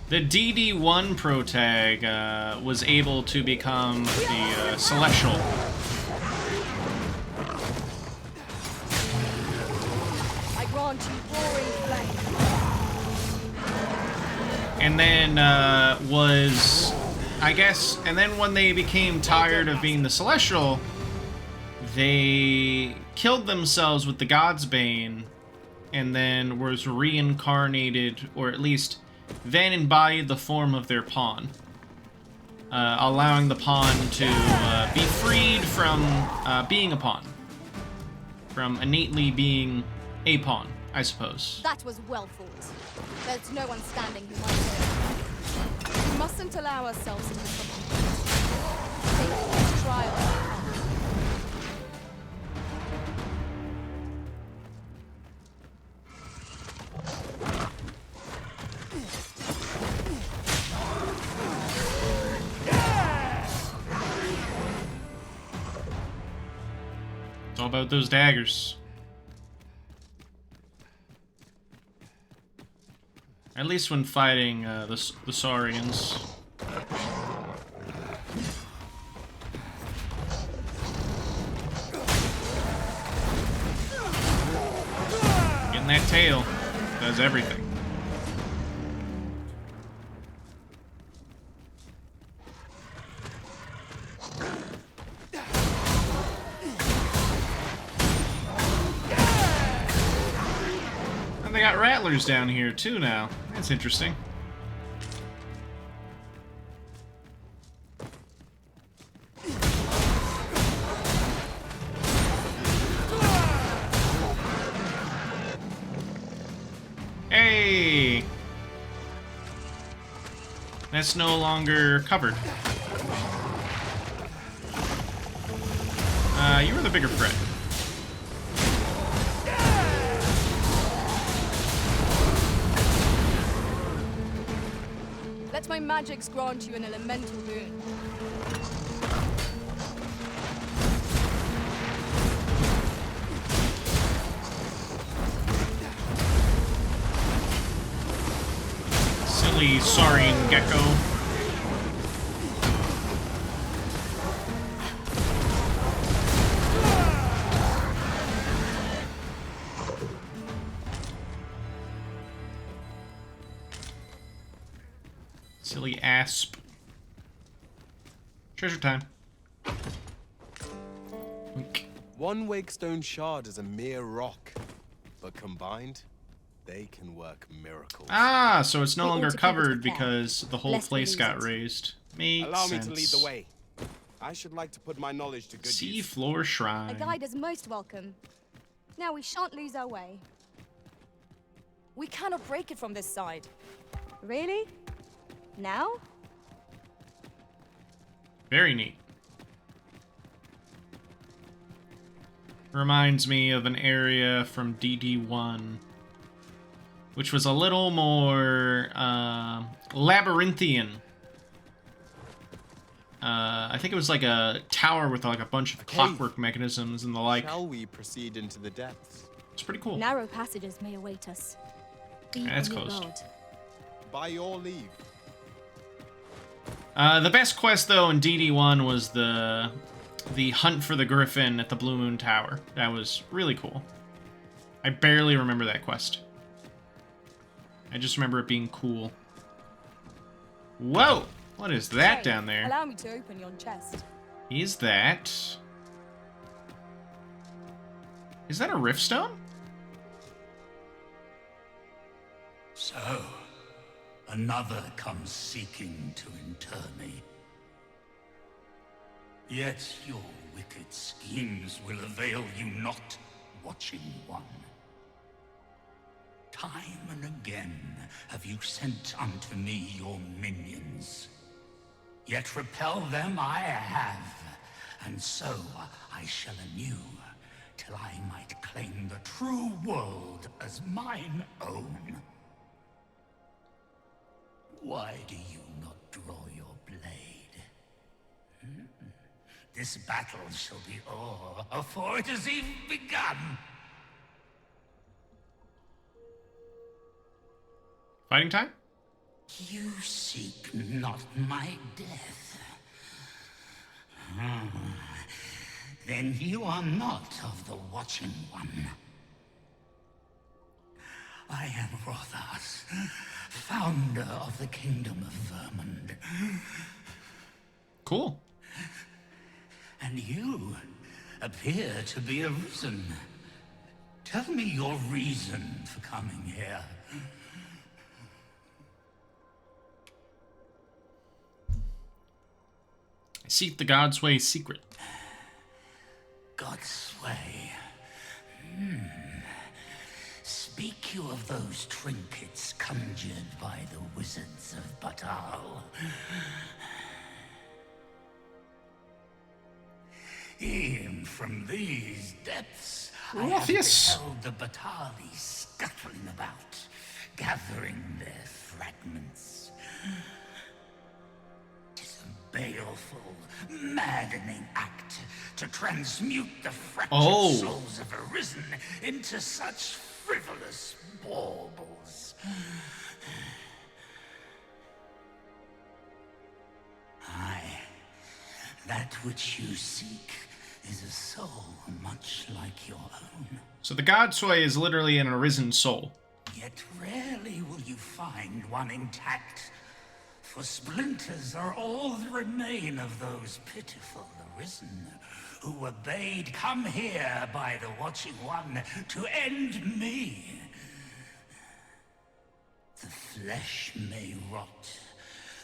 Speaker 3: The DD1 protag was able to become the Celestial.
Speaker 8: I grant you roaring flame.
Speaker 3: And then and then when they became tired of being the Celestial, they killed themselves with the God's Bane, and then was reincarnated, or at least then embodied the form of their pawn, allowing the pawn to be freed from being a pawn, from innately being a pawn, I suppose.
Speaker 8: That was well fought. There's no one standing who might say. We mustn't allow ourselves to become take each trial.
Speaker 3: It's all about those daggers. At least when fighting the Saurians. Getting that tail does everything. And they got rattlers down here too now. That's interesting. Hey! That's no longer covered. You were the bigger threat.
Speaker 8: Let my magics grant you an elemental boon.
Speaker 3: Silly Saurian gecko. Silly asp. Treasure time.
Speaker 9: One Wakestone shard is a mere rock, but combined, they can work miracles.
Speaker 3: Ah, so it's no
Speaker 8: We
Speaker 3: longer
Speaker 8: ought to keep it
Speaker 3: covered
Speaker 8: to care,
Speaker 3: because the whole
Speaker 8: lest we
Speaker 3: place
Speaker 8: lose
Speaker 3: got
Speaker 8: it.
Speaker 3: raised. Makes
Speaker 9: Allow
Speaker 3: sense.
Speaker 9: me to lead the way. I should like to put my knowledge to good use.
Speaker 3: Seafloor
Speaker 8: A
Speaker 3: shrine.
Speaker 8: guide is most welcome. Now we shan't lose our way.
Speaker 14: We cannot break it from this side.
Speaker 8: Really? Now?
Speaker 3: Very neat. Reminds me of an area from DD1, which was a little more labyrinthian. I think it was like a tower with like a bunch of clockwork mechanisms and the like.
Speaker 9: Shall we proceed into the depths?
Speaker 3: It's pretty cool.
Speaker 8: Narrow passages may await us. Be
Speaker 3: That's
Speaker 8: on your
Speaker 3: closed.
Speaker 8: guard.
Speaker 9: By your leave.
Speaker 3: The best quest though in DD1 was the hunt for the griffin at the Blue Moon Tower. That was really cool. I barely remember that quest. I just remember it being cool. Whoa! What is that
Speaker 14: Hey,
Speaker 3: down there?
Speaker 14: Allow me to open your chest.
Speaker 3: Is that a rift stone?
Speaker 16: So, another comes seeking to inter me. Yet your wicked schemes will avail you not, Watching One. Time and again have you sent unto me your minions, Yet repel them I have, and so I shall anew, till I might claim the true world as mine own. Why do you not draw your blade? This battle shall be o'er afore it has even begun.
Speaker 3: Fighting time?
Speaker 16: You seek not my death. Then you are not of the Watching One. I am Rothas, founder of the Kingdom of Vermund.
Speaker 3: Cool.
Speaker 16: And you appear to be arisen. Tell me your reason for coming here.
Speaker 3: Seek the God's way secret.
Speaker 16: God's way. Speak you of those trinkets conjured by the wizards of Batal? E'en from these depths, I have beheld the Batali scuttling about, gathering their fragments. 'Tis a baleful, maddening act to transmute the fractured souls of Arisen into such frivolous baubles. Aye, that which you seek is a soul much like your own.
Speaker 3: So the God's way is literally an arisen soul.
Speaker 16: Yet rarely will you find one intact, for splinters are all that remain of those pitiful Arisen who were bade come here by the Watching One to end me. The flesh may rot,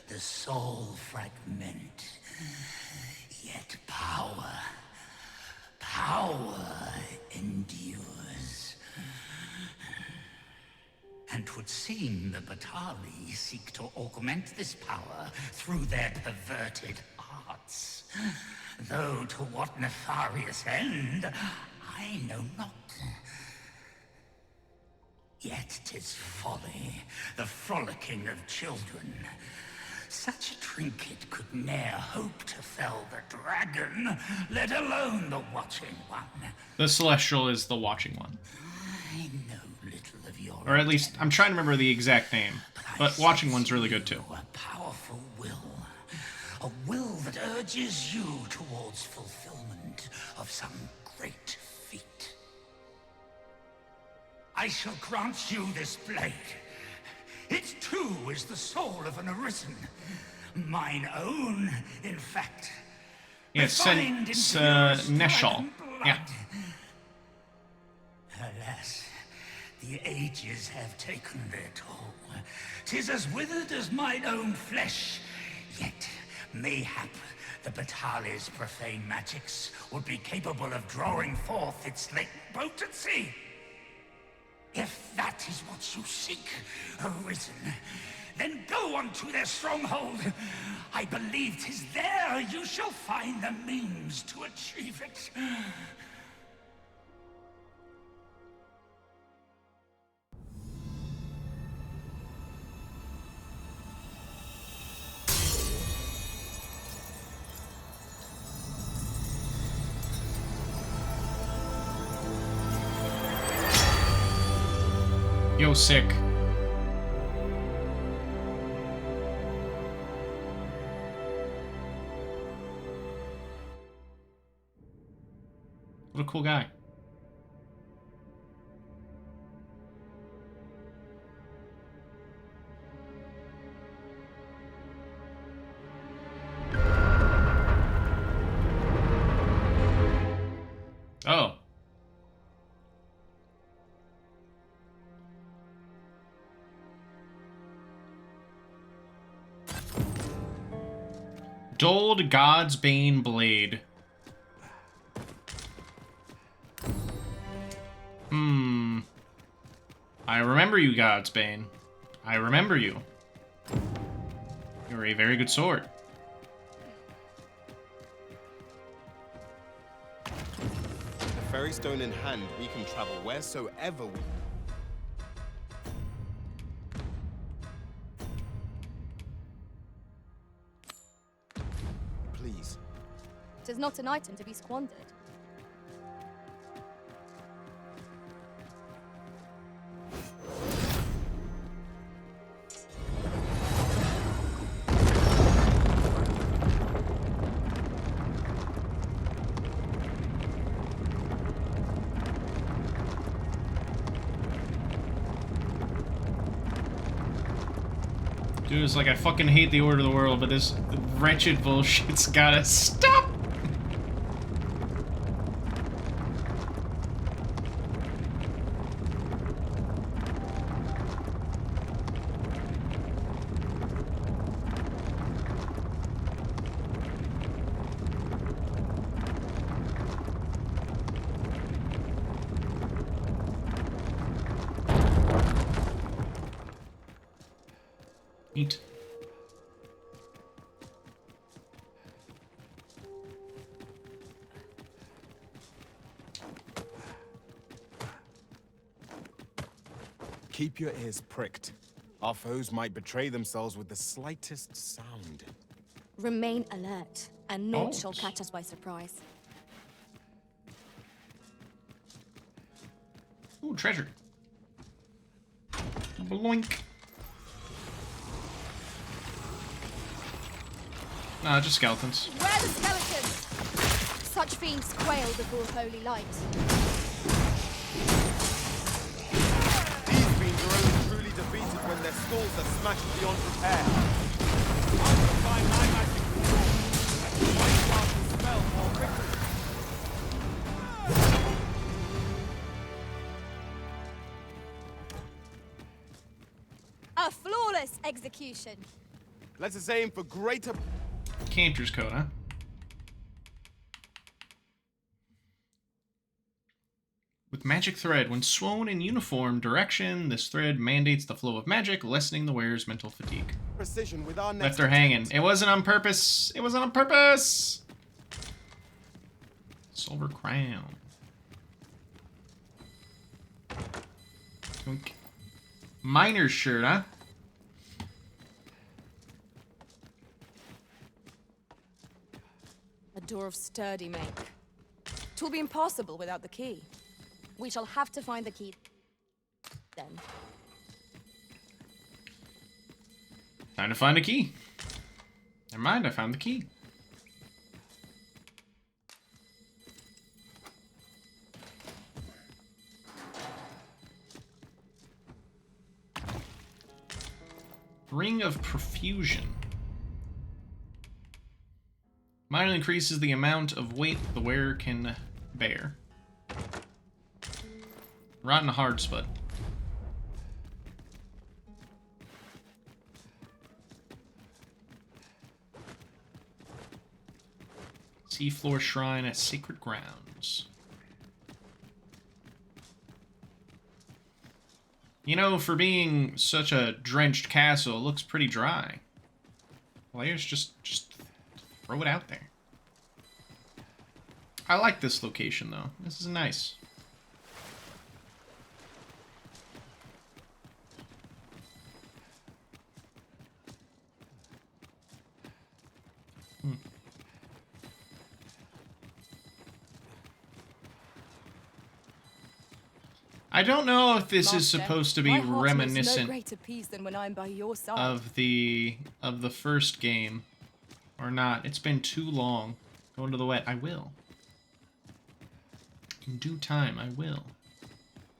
Speaker 16: the soul fragment, yet power endures. And 'twould seem the Batali seek to augment this power through their perverted arts. Though to what nefarious end, I know not. Yet 'tis folly, the frolicking of children. Such a trinket could ne'er hope to fell the dragon, let alone the Watching One.
Speaker 3: The Celestial is the Watching One.
Speaker 16: I know little of your
Speaker 3: Or at least, I'm trying to remember the exact name. But Watching One's really good too.
Speaker 16: a powerful will. A will that urges you towards fulfillment of some great feat. I shall grant you this blade. It too is the soul of an Arisen. Mine own, in fact.
Speaker 3: Yeah, it's Neshal. Yeah.
Speaker 16: Alas, the ages have taken their toll. 'Tis as withered as mine own flesh. Yet, mayhap, the Batali's profane magics would be capable of drawing forth its latent potency. If that is what you seek, Arisen, then go unto their stronghold. I believe 'tis there you shall find the means to achieve it.
Speaker 3: Yo, sick. What a cool guy. Oh. Dulled God's Bane Blade. I remember you, God's Bane. I remember you. You're a very good sword.
Speaker 9: Ferrystone in hand, we can travel wheresoever we... Please.
Speaker 8: It is not an item to be squandered.
Speaker 3: Dude, it's like I fucking hate the order of the world, but this wretched bullshit's gotta stop! Eat.
Speaker 9: Keep your ears pricked. Our foes might betray themselves with the slightest sound.
Speaker 8: Remain alert, and naught
Speaker 3: Oh.
Speaker 8: shall catch us by surprise.
Speaker 3: Ooh, treasure. Bloink. Nah, just skeletons.
Speaker 8: Where are the skeletons? Such fiends quail before holy light.
Speaker 9: These fiends are only truly defeated when their skulls are smashed beyond repair. I will find my magic control. Might cast the spell more quickly.
Speaker 8: A flawless execution.
Speaker 9: Let us aim for greater...
Speaker 3: Cantor's Code, huh? With magic thread, when sewn in uniform direction, this thread mandates the flow of magic, lessening the wearer's mental fatigue.
Speaker 9: precision with our next
Speaker 3: Left her hanging. It wasn't on purpose. It wasn't on purpose. Silver crown. Okay. Miner's shirt, huh?
Speaker 14: A door of sturdy make. 'Twill be impossible without the key.
Speaker 8: We shall have to find the key. Then.
Speaker 3: Time to find a key. Never mind, I found the key. Ring of Profusion. Minor increases the amount of weight the wearer can bear. Rotten hard spud. Seafloor Shrine at Sacred Grounds. You know, for being such a drenched castle, it looks pretty dry. Players just throw it out there. I like this location, though. This is nice. I don't know if this is supposed to be
Speaker 14: my heart knows
Speaker 3: reminiscent
Speaker 14: no greater peace than when I'm by your side.
Speaker 3: of the first game or not. It's been too long. Going to the wet. I will. In due time, I will.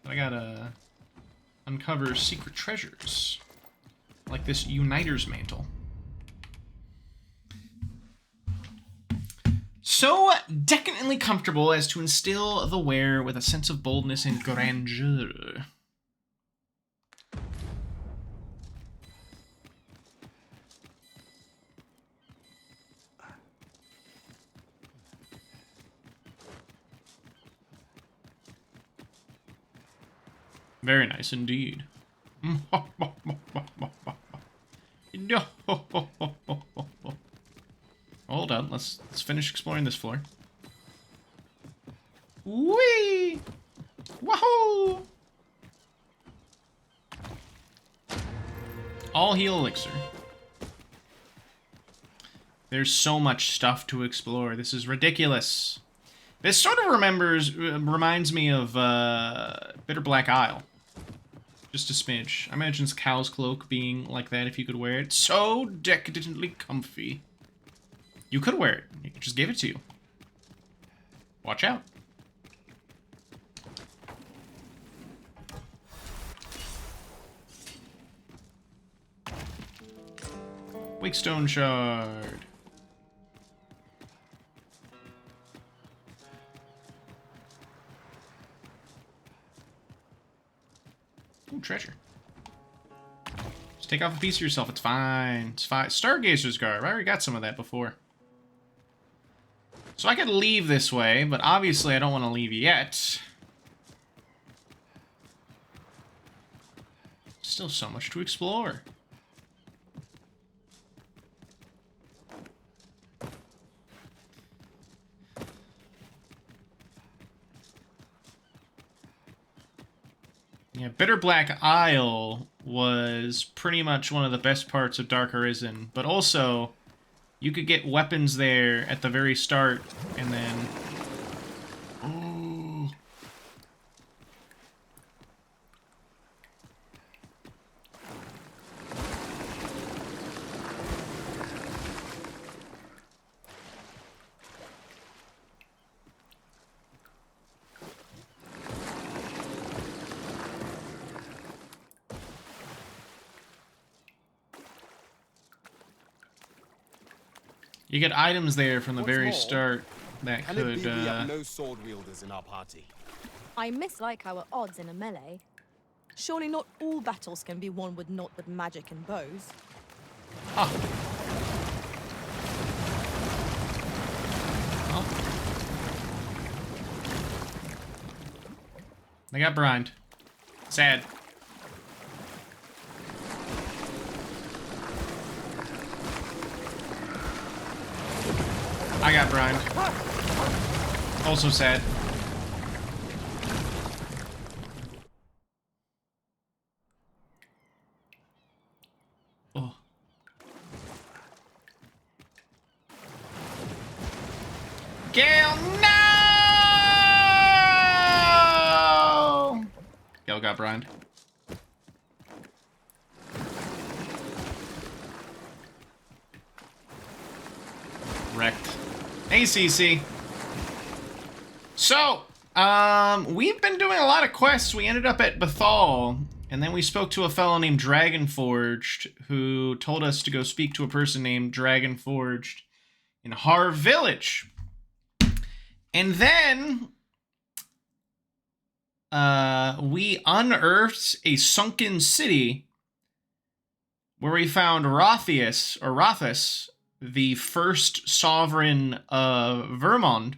Speaker 3: But I gotta uncover secret treasures. Like this Uniter's Mantle. So decadently comfortable as to instill the wearer with a sense of boldness and grandeur. Very nice indeed. Hold on, let's finish exploring this floor. Whee! Wahoo! All heal elixir. There's so much stuff to explore. This is ridiculous. This sort of reminds me of Bitter Black Isle. Just a smidge. I imagine Cow's Cloak being like that if you could wear it. So decadently comfy. You could wear it. You could just give it to you. Watch out. Wakestone Shard. Ooh, treasure. Just take off a piece of yourself. It's fine. It's fine. Stargazer's Garb. I already got some of that before. So I could leave this way, but obviously I don't want to leave yet. Still so much to explore. Yeah, Bitter Black Isle was pretty much one of the best parts of Dark Arisen, but also you could get weapons there at the very start, and then... Oh. You get items there from the very start that
Speaker 9: Can
Speaker 3: could,
Speaker 9: it be we have no sword wielders in our party?
Speaker 8: I mislike our odds in a melee. Surely not all battles can be won with naught but magic and bows.
Speaker 3: Ah. Well. They got brined. Sad. I got brined. Also sad. Oh. Gale, no! Gale got brined. Wrecked. Hey, CC. So, we've been doing a lot of quests. We ended up at Bethal, and then we spoke to a fellow named Dragonforged, who told us to go speak to a person named Dragonforged in Har Village. And then, we unearthed a sunken city where we found Rothus, the first sovereign of Vermont,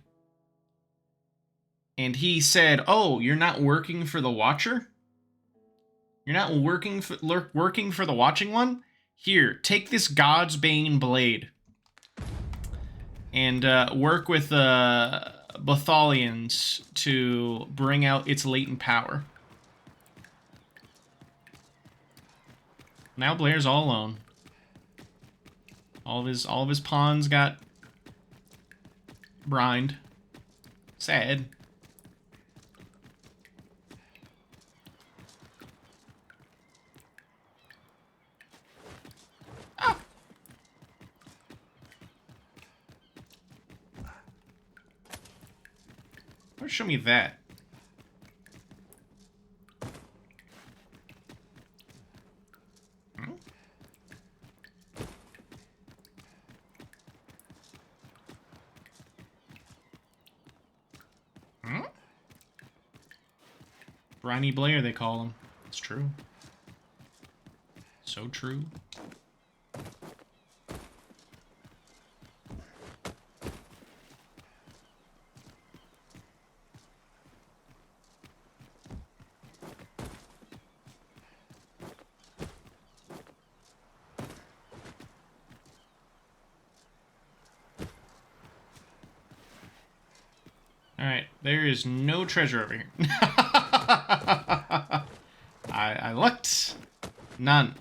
Speaker 3: and he said, "Oh, you're not working for the Watcher? You're not working for the Watching One? Here, take this God's Bane blade and work with the Bethalians to bring out its latent power." Now Blair's all alone. All of his pawns got brined. Sad. Ah. Why show me that? Briny Blair, they call him. It's true. So true. Alright, there is no treasure over here. I looked. None.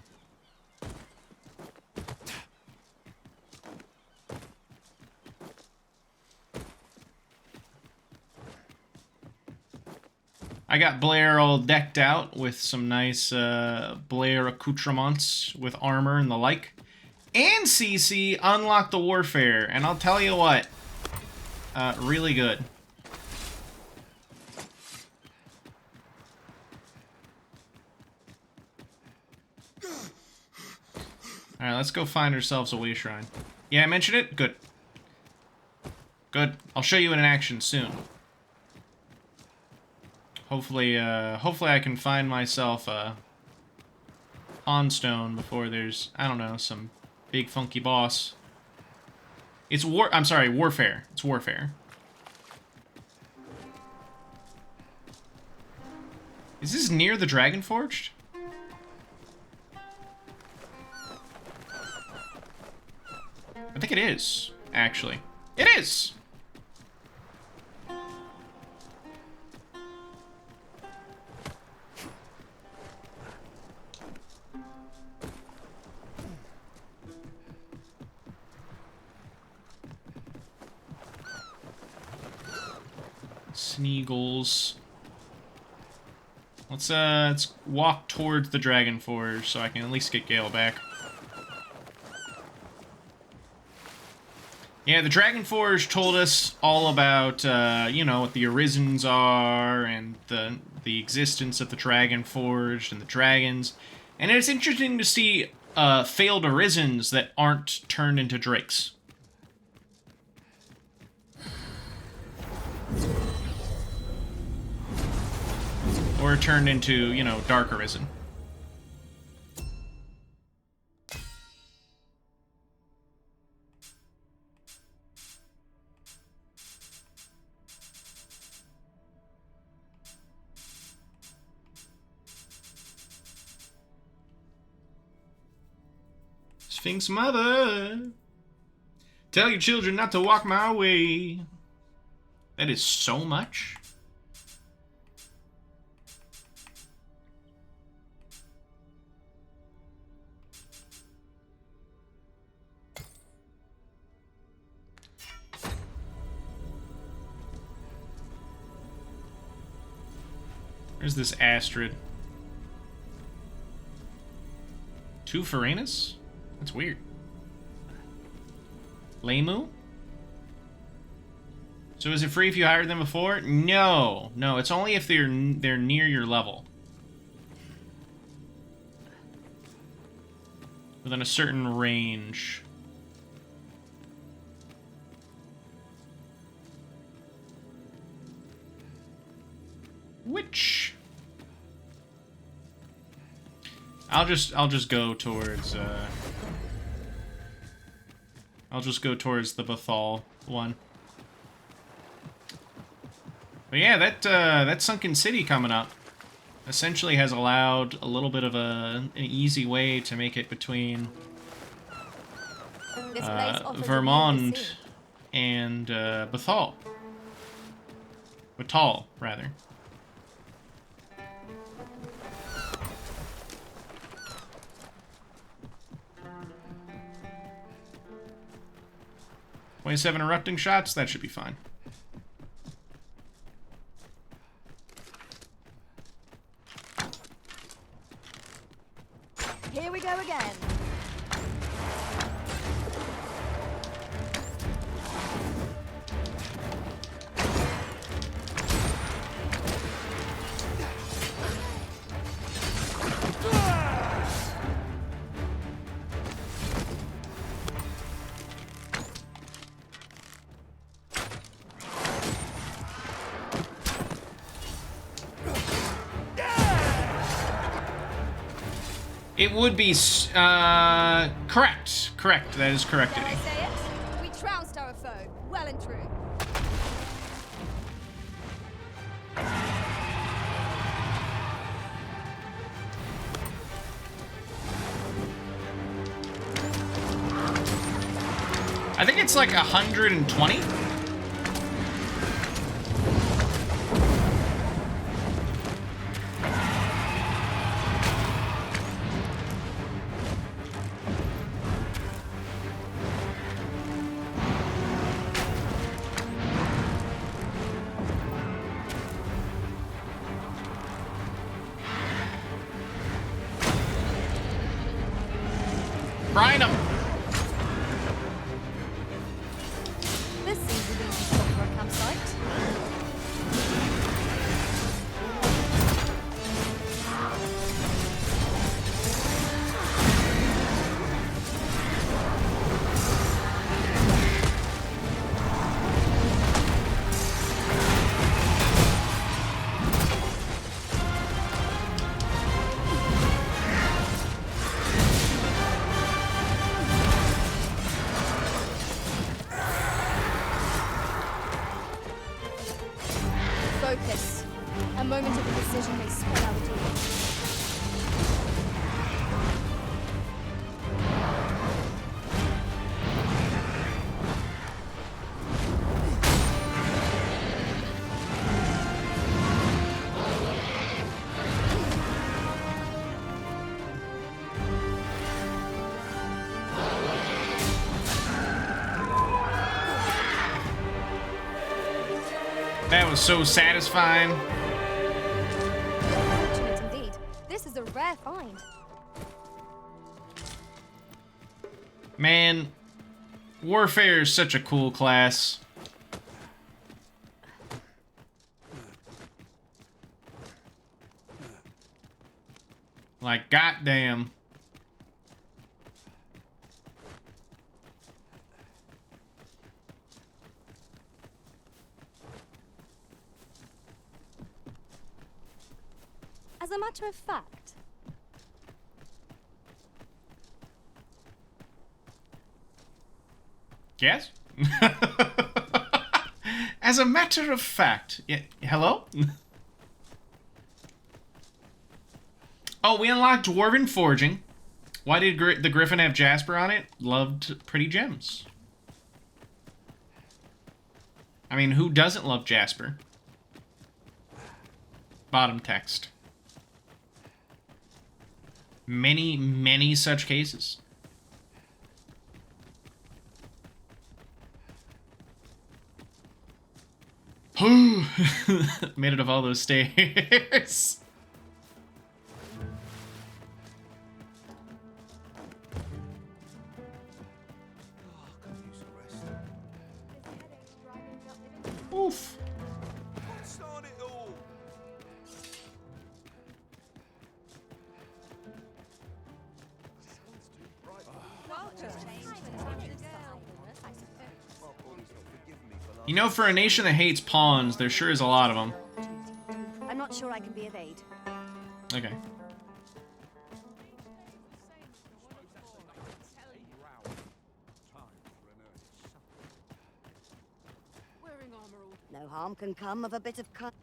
Speaker 3: I got Blair all decked out with some nice Blair accoutrements with armor and the like. And CC unlocked the warfare, and I'll tell you what, really good. Alright, let's go find ourselves a way shrine. Yeah, I mentioned it? Good. Good. I'll show you in action soon. Hopefully, hopefully I can find myself a Pawnstone before there's, I don't know, some big funky boss. It's warfare. It's warfare. Is this near the Dragon Forged? I think it is, actually. It is! Sneagles. Let's walk towards the Dragon Forge so I can at least get Gale back. Yeah, the Dragon Forge told us all about, you know, what the Arisons are, and the existence of the Dragon Forge and the dragons. And it's interesting to see failed Arisons that aren't turned into drakes. Or turned into, you know, Dark Arisen. Sphinx Mother, tell your children not to walk my way. That is so much. Where's this Astrid? 2 Foranus? That's weird. Lemu? So is it free if you hired them before? No. No, it's only if they're near your level. Within a certain range. Which I'll just go towards I'll just go towards the Bethal one. But yeah, that sunken city coming up essentially has allowed a little bit of an easy way to make it between Vermont and Bethal. Bethal, rather. "27 erupting shots, that should be fine."
Speaker 14: Here we go again.
Speaker 3: It would be, correct. Correct. That is correct,
Speaker 8: Dare I
Speaker 3: Eddie.
Speaker 8: say it? We trounced our foe, well and true.
Speaker 3: I think it's like 120. Grind him!
Speaker 8: This seems an easy spot for a campsite. Focus. A moment of indecision may spell out a deal.
Speaker 3: That was so satisfying.
Speaker 8: Fortunate indeed. This is a rare find.
Speaker 3: Man, Warfare is such a cool class. Like, goddamn.
Speaker 8: As a matter of fact,
Speaker 3: Yes? As a matter of fact. Yeah, hello? Oh, we unlocked Dwarven Forging. Why did the Griffin have Jasper on it? Loved pretty gems. I mean, who doesn't love Jasper? Bottom text. Many, many such cases. Made it of all those stairs. Oof. You know, for a nation that hates pawns, there sure is a lot of them.
Speaker 17: I'm not sure I can be of aid.
Speaker 3: Okay.
Speaker 17: No harm can come of a bit of cut.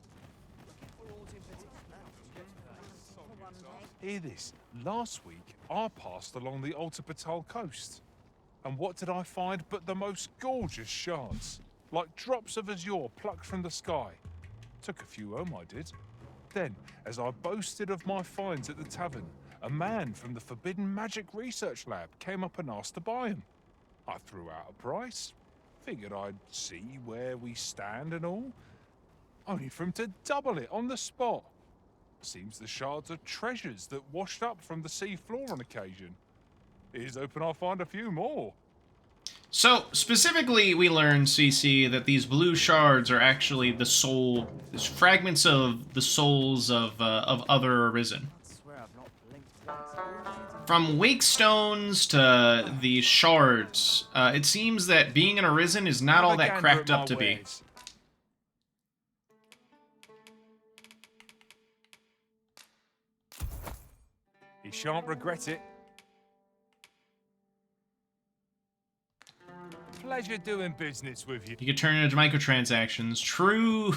Speaker 12: Hear this. Last week, I passed along the Alta Batal coast. And what did I find but the most gorgeous shards? Like drops of azure plucked from the sky. Took a few home, I did. Then, as I boasted of my finds at the tavern, a man from the Forbidden Magic Research Lab came up and asked to buy them. I threw out a price. Figured I'd see where we stand and all. Only for him to double it on the spot. Seems the shards are treasures that washed up from the sea floor on occasion. Here's hoping I'll find a few more.
Speaker 3: So, specifically, we learned, CC, that these blue shards are actually the soul... fragments of the souls of other Arisen. From Wakestones to the shards, it seems that being an Arisen is not all that cracked up to be.
Speaker 12: You shan't regret it. Pleasure doing business with you.
Speaker 3: You could turn it into microtransactions. True.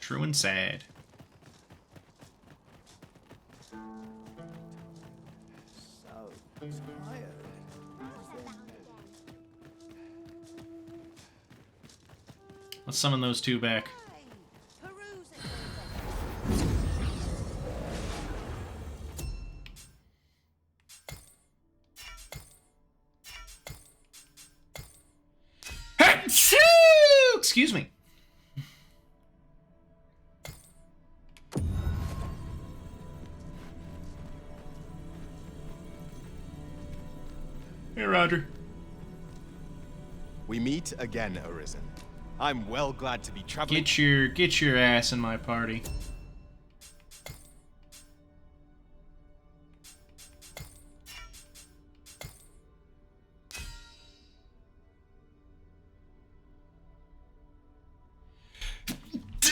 Speaker 3: True and sad. Let's summon those two back. Excuse me. Hey, Roger.
Speaker 9: We meet again, Arisen. I'm well glad to be traveling.
Speaker 3: Get your ass in my party.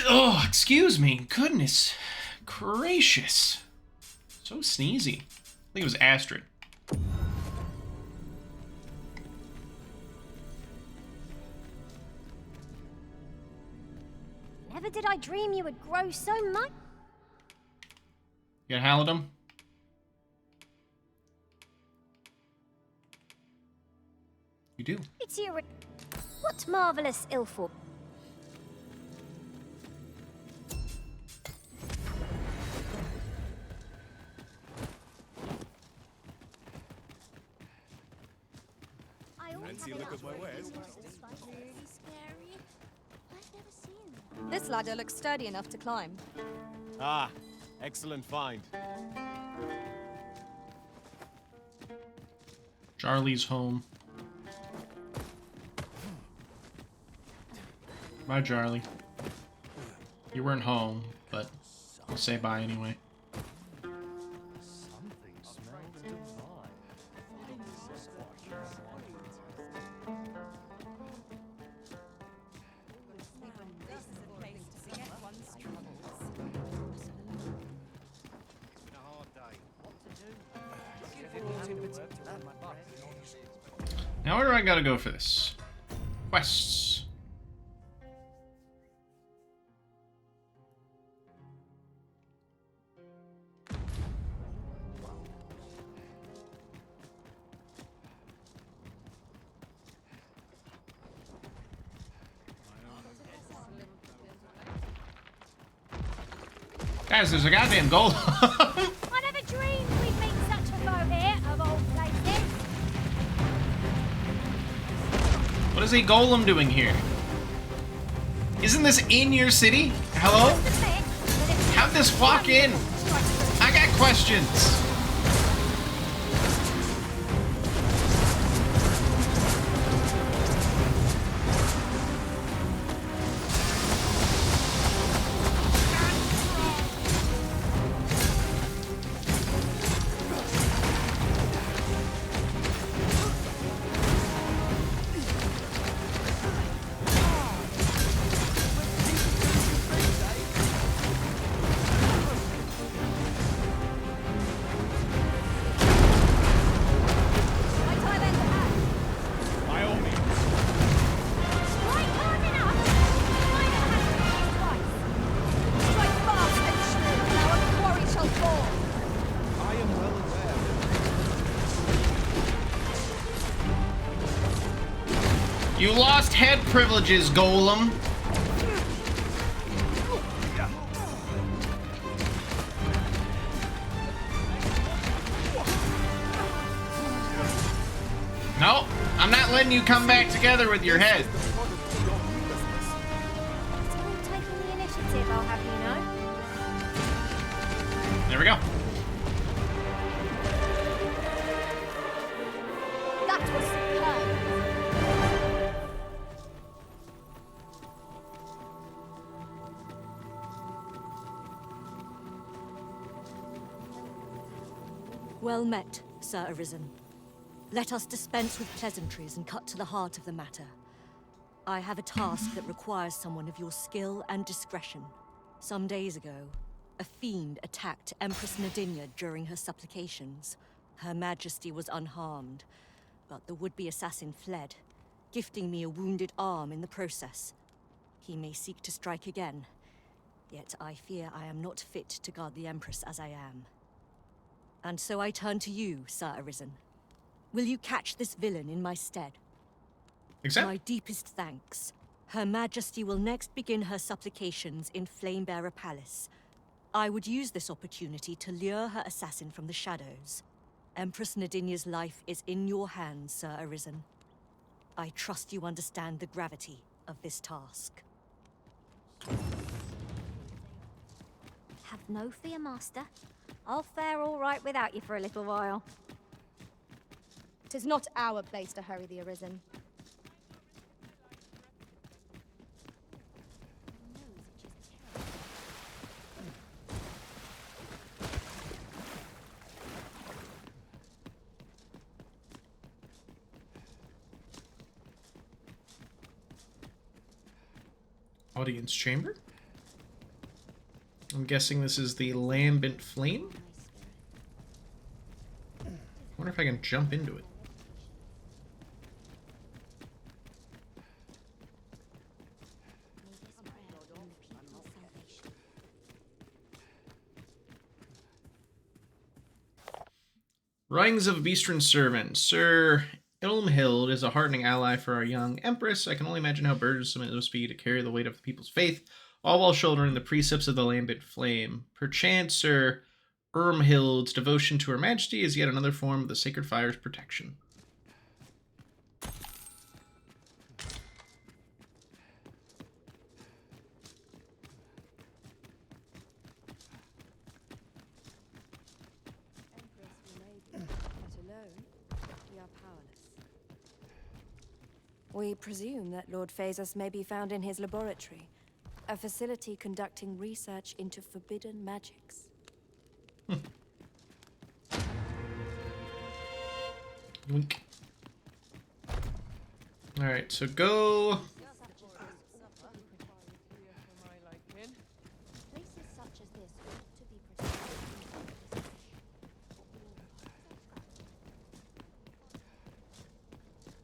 Speaker 3: Oh, excuse me. Goodness gracious. So sneezy. I think it was Astrid.
Speaker 18: Never did I dream you would grow so much.
Speaker 3: You got Halidom? You do.
Speaker 18: It's your... What marvelous ill fortune.
Speaker 9: Fancy a look at my wares?
Speaker 18: Really scary. I've never seen them.
Speaker 14: This ladder looks sturdy enough to climb.
Speaker 9: Ah, excellent find.
Speaker 3: Charlie's home. Bye, Charlie. You weren't home, but I'll say bye anyway. Now where do I gotta go for this? Quests. Guys, there's a goddamn golem.
Speaker 18: I never dreamed we'd meet such a foe here, of all places.
Speaker 3: What is a golem doing here? Isn't this in your city? Hello? How'd this walk in? I got questions. You lost head privileges, golem. No, I'm not letting you come back together with your head.
Speaker 18: Taking the initiative, I'll have you know.
Speaker 3: There we go.
Speaker 18: That was superb.
Speaker 19: Well met, Sir Arisen. Let us dispense with pleasantries and cut to the heart of the matter. I have a task that requires someone of your skill and discretion. Some days ago, a fiend attacked Empress Nadinia during her supplications. Her Majesty was unharmed, but the would-be assassin fled, gifting me a wounded arm in the process. He may seek to strike again, yet I fear I am not fit to guard the Empress as I am. And so I turn to you, Sir Arisen. Will you catch this villain in my stead?
Speaker 3: Accept.
Speaker 19: My deepest thanks. Her Majesty will next begin her supplications in Flamebearer Palace. I would use this opportunity to lure her assassin from the shadows. Empress Nadinia's life is in your hands, Sir Arisen. I trust you understand the gravity of this task.
Speaker 18: Have no fear, Master. I'll fare all right without you for a little while.
Speaker 8: 'Tis not our place to hurry the Arisen.
Speaker 3: Audience chamber? I'm guessing this is the lambent flame? I wonder if I can jump into it. Writings of a Beastren Servant. Sir Ilmhild is a heartening ally for our young empress. I can only imagine how burdensome it must be to carry the weight of the people's faith, all while shouldering the precepts of the lambent flame. Perchance Sir Irmhild's devotion to her majesty is yet another form of the sacred fire's protection.
Speaker 14: We presume that Lord Phaesus may be found in his laboratory, a facility conducting research into forbidden magics.
Speaker 3: Wink. Alright, so go.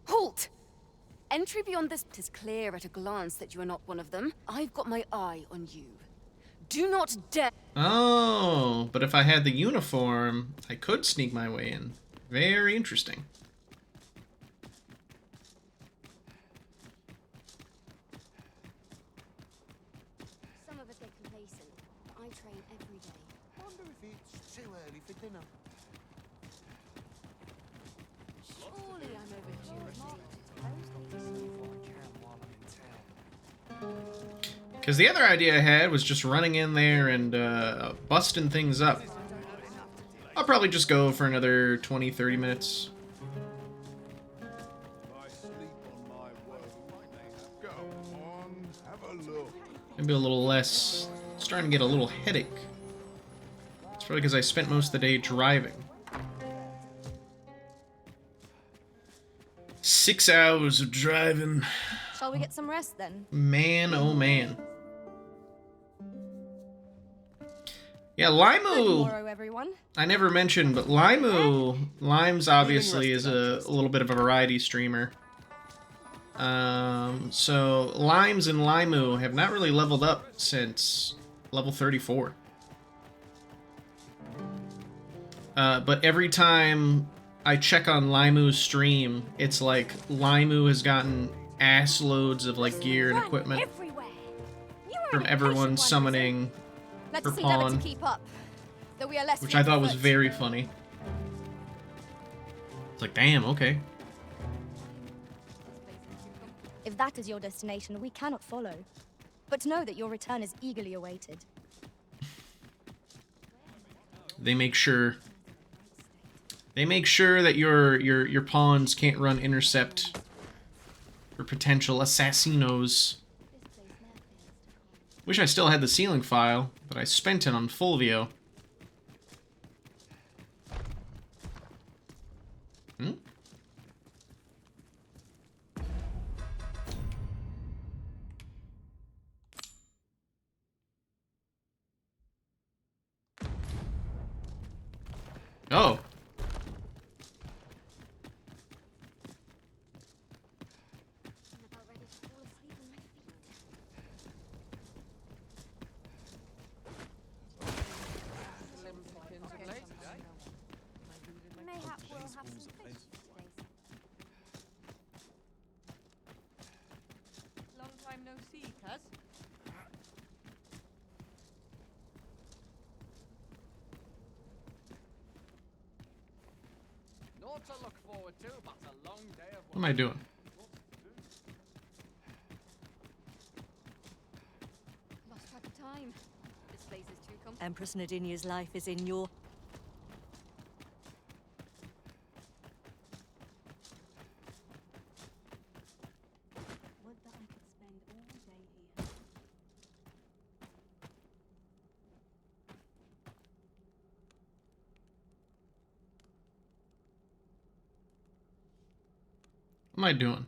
Speaker 14: Halt! Entry beyond this is clear at a glance that you are not one of them. I've got my eye on you. Do not dare.
Speaker 3: Oh, but if I had the uniform, I could sneak my way in. Very interesting.
Speaker 17: Some of us get complacent, but I train every day.
Speaker 6: Wonder if it's too early for dinner.
Speaker 17: Surely I'm overdue.
Speaker 3: Because the other idea I had was just running in there and busting things up. I'll probably just go for another 20-30 minutes. Maybe a little less. Starting to get a little headache. It's probably because I spent most of the day driving. 6 hours of driving.
Speaker 8: Shall we get some rest then?
Speaker 3: Man, oh man. Yeah,
Speaker 8: Good
Speaker 3: Limu.
Speaker 8: morrow, everyone.
Speaker 3: I never mentioned, but Limes obviously is a little bit of a variety streamer. So Limes and Limu have not really leveled up since level 34. But every time I check on Limu's stream, it's like Limu has gotten ass loads of like gear and equipment from everyone summoning
Speaker 8: Let
Speaker 3: her
Speaker 8: us endeavor to
Speaker 3: pawn,
Speaker 8: keep up, though we are less
Speaker 3: which I thought was
Speaker 8: fleet-of-foot.
Speaker 3: very funny. It's like, damn, okay.
Speaker 8: If that is your destination, we cannot follow. But know that your return is eagerly awaited.
Speaker 3: They make sure that your pawns can't run intercept for potential assassinos. Wish I still had the ceiling file, but I spent it on Fulvio. Hmm? Oh.
Speaker 18: Mayhap we'll have some fish today.
Speaker 4: Long time no see, cuz.
Speaker 11: Naught to look forward to, but a long day of
Speaker 3: What am I doing?
Speaker 8: Lost track of time. This place is too comfortable.
Speaker 19: Empress Nadinia's life is in your...
Speaker 3: am I doing?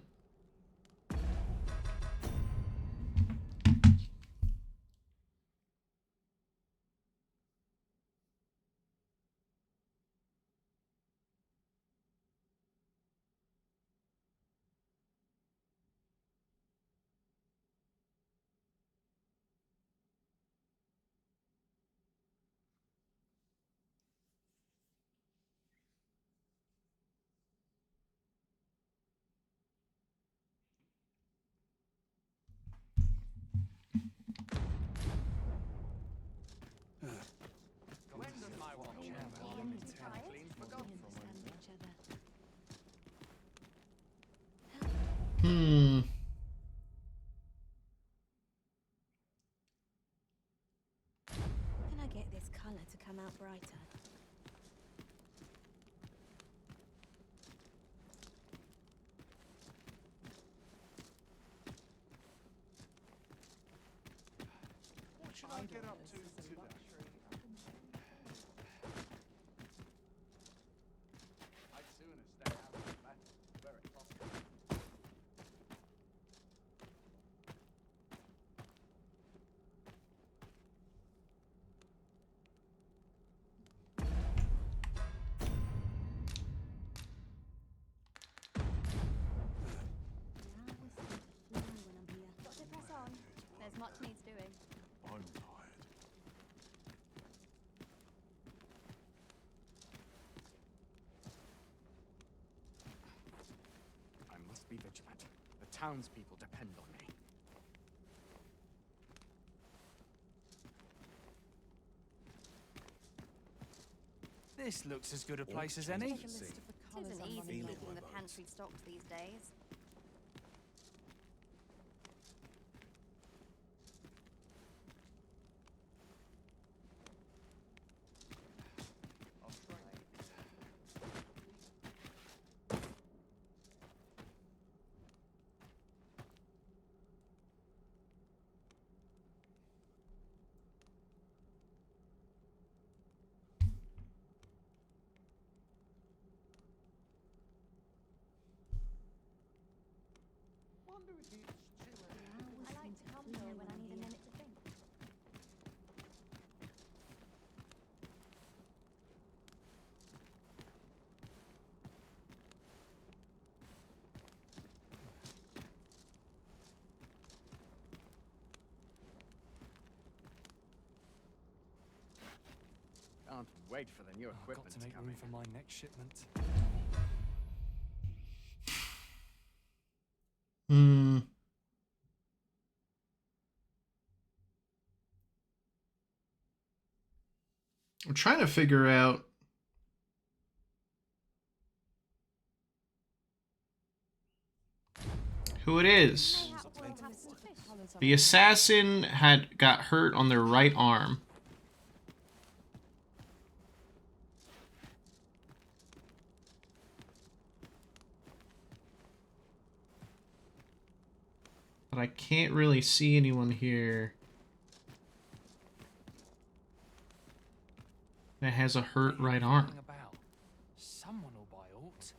Speaker 3: Hmm.
Speaker 13: Can I get this colour to come out brighter?
Speaker 12: What should I get up to today?
Speaker 11: I'd sooner stay out of the matter where it possible.
Speaker 17: Got to press on. There's much needs doing.
Speaker 12: I'm tired.
Speaker 2: I must be vigilant. The townspeople depend on me. This looks as good a place as any.
Speaker 17: It isn't easy keeping the pantry stocked these days. I like to come here when I need a minute to think.
Speaker 2: Can't wait for the new equipment
Speaker 11: Got to make room
Speaker 2: coming.
Speaker 11: for my next shipment.
Speaker 3: Hmm. I'm trying to figure out who it is. The assassin had got hurt on their right arm. But I can't really see anyone here that has a hurt right arm.
Speaker 11: About. Someone will buy aught.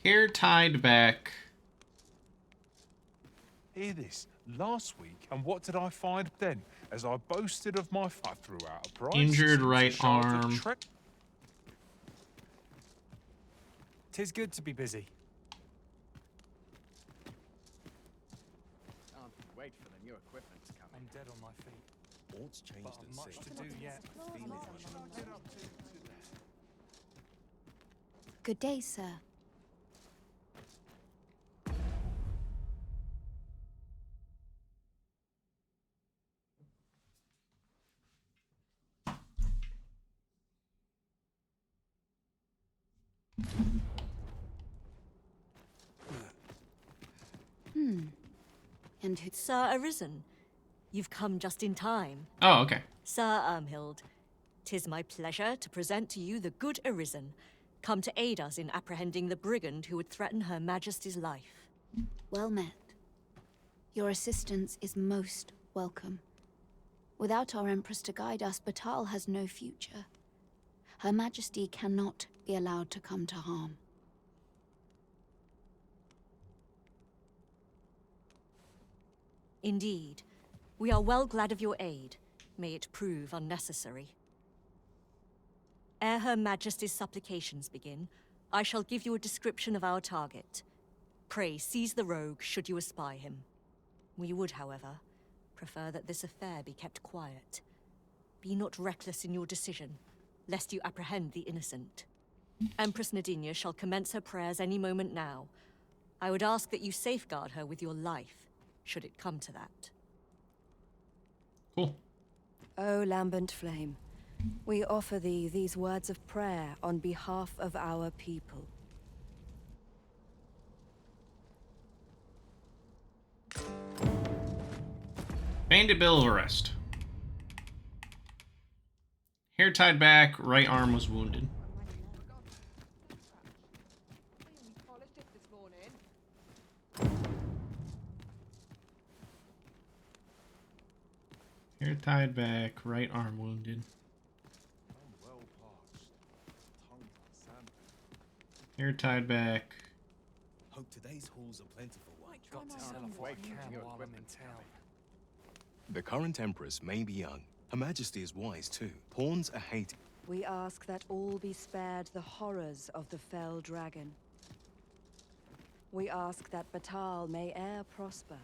Speaker 3: Hair tied back.
Speaker 12: Hear this. Last week, and what did I find then? As I boasted of my I threw out a prize.
Speaker 3: Injured
Speaker 12: seems a
Speaker 3: right
Speaker 12: shard of
Speaker 3: arm.
Speaker 2: Tis good to be busy. Can't wait for the new equipment coming.
Speaker 11: I'm dead on my feet.
Speaker 10: All's changed
Speaker 11: But
Speaker 10: at
Speaker 11: much
Speaker 10: sea.
Speaker 11: to do yet.
Speaker 17: Good day, sir.
Speaker 19: And Sir Arisen, you've come just in time.
Speaker 3: Oh, okay.
Speaker 19: Sir Ermhild, 'tis my pleasure to present to you the good Arisen, come to aid us in apprehending the brigand who would threaten Her Majesty's life.
Speaker 5: Well met. Your assistance is most welcome. Without our Empress to guide us, Batal has no future. Her Majesty cannot be allowed to come to harm.
Speaker 19: Indeed. We are well glad of your aid. May it prove unnecessary. Ere Her Majesty's supplications begin, I shall give you a description of our target. Pray seize the rogue should you espy him. We would, however, prefer that this affair be kept quiet. Be not reckless in your decision, lest you apprehend the innocent. Empress Nadinia shall commence her prayers any moment now. I would ask that you safeguard her with your life, should it come to that.
Speaker 3: Cool.
Speaker 14: O lambent flame, we offer thee these words of prayer on behalf of our people.
Speaker 3: Bandit bill of arrest. Hair tied back, right arm was wounded. Hair tied back, right arm wounded. Hair tied back.
Speaker 7: Hope today's hauls are plentiful.
Speaker 2: Got to sell off what I can while I'm in town.
Speaker 7: The current Empress may be young. Her Majesty is wise too. Pawns are hated.
Speaker 14: We ask that all be spared the horrors of the fell dragon. We ask that Batal may e'er prosper.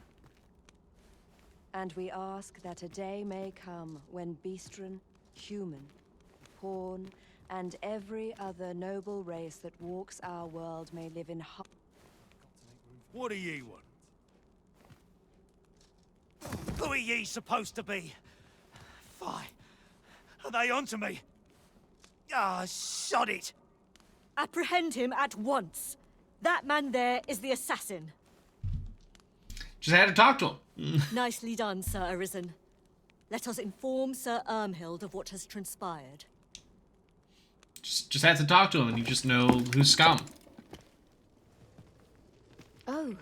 Speaker 14: And we ask that a day may come when Beastren, human, pawn, and every other noble race that walks our world may live in
Speaker 16: What do ye want? Who are ye supposed to be? Fie. Are they onto me? Ah, sod it!
Speaker 19: Apprehend him at once. That man there is the assassin.
Speaker 3: Just had to talk to him.
Speaker 19: Nicely done, Sir Arisen. Let us inform Sir Ermhild of what has transpired.
Speaker 3: Just had to talk to him, and you just know who's scum.
Speaker 5: Oh,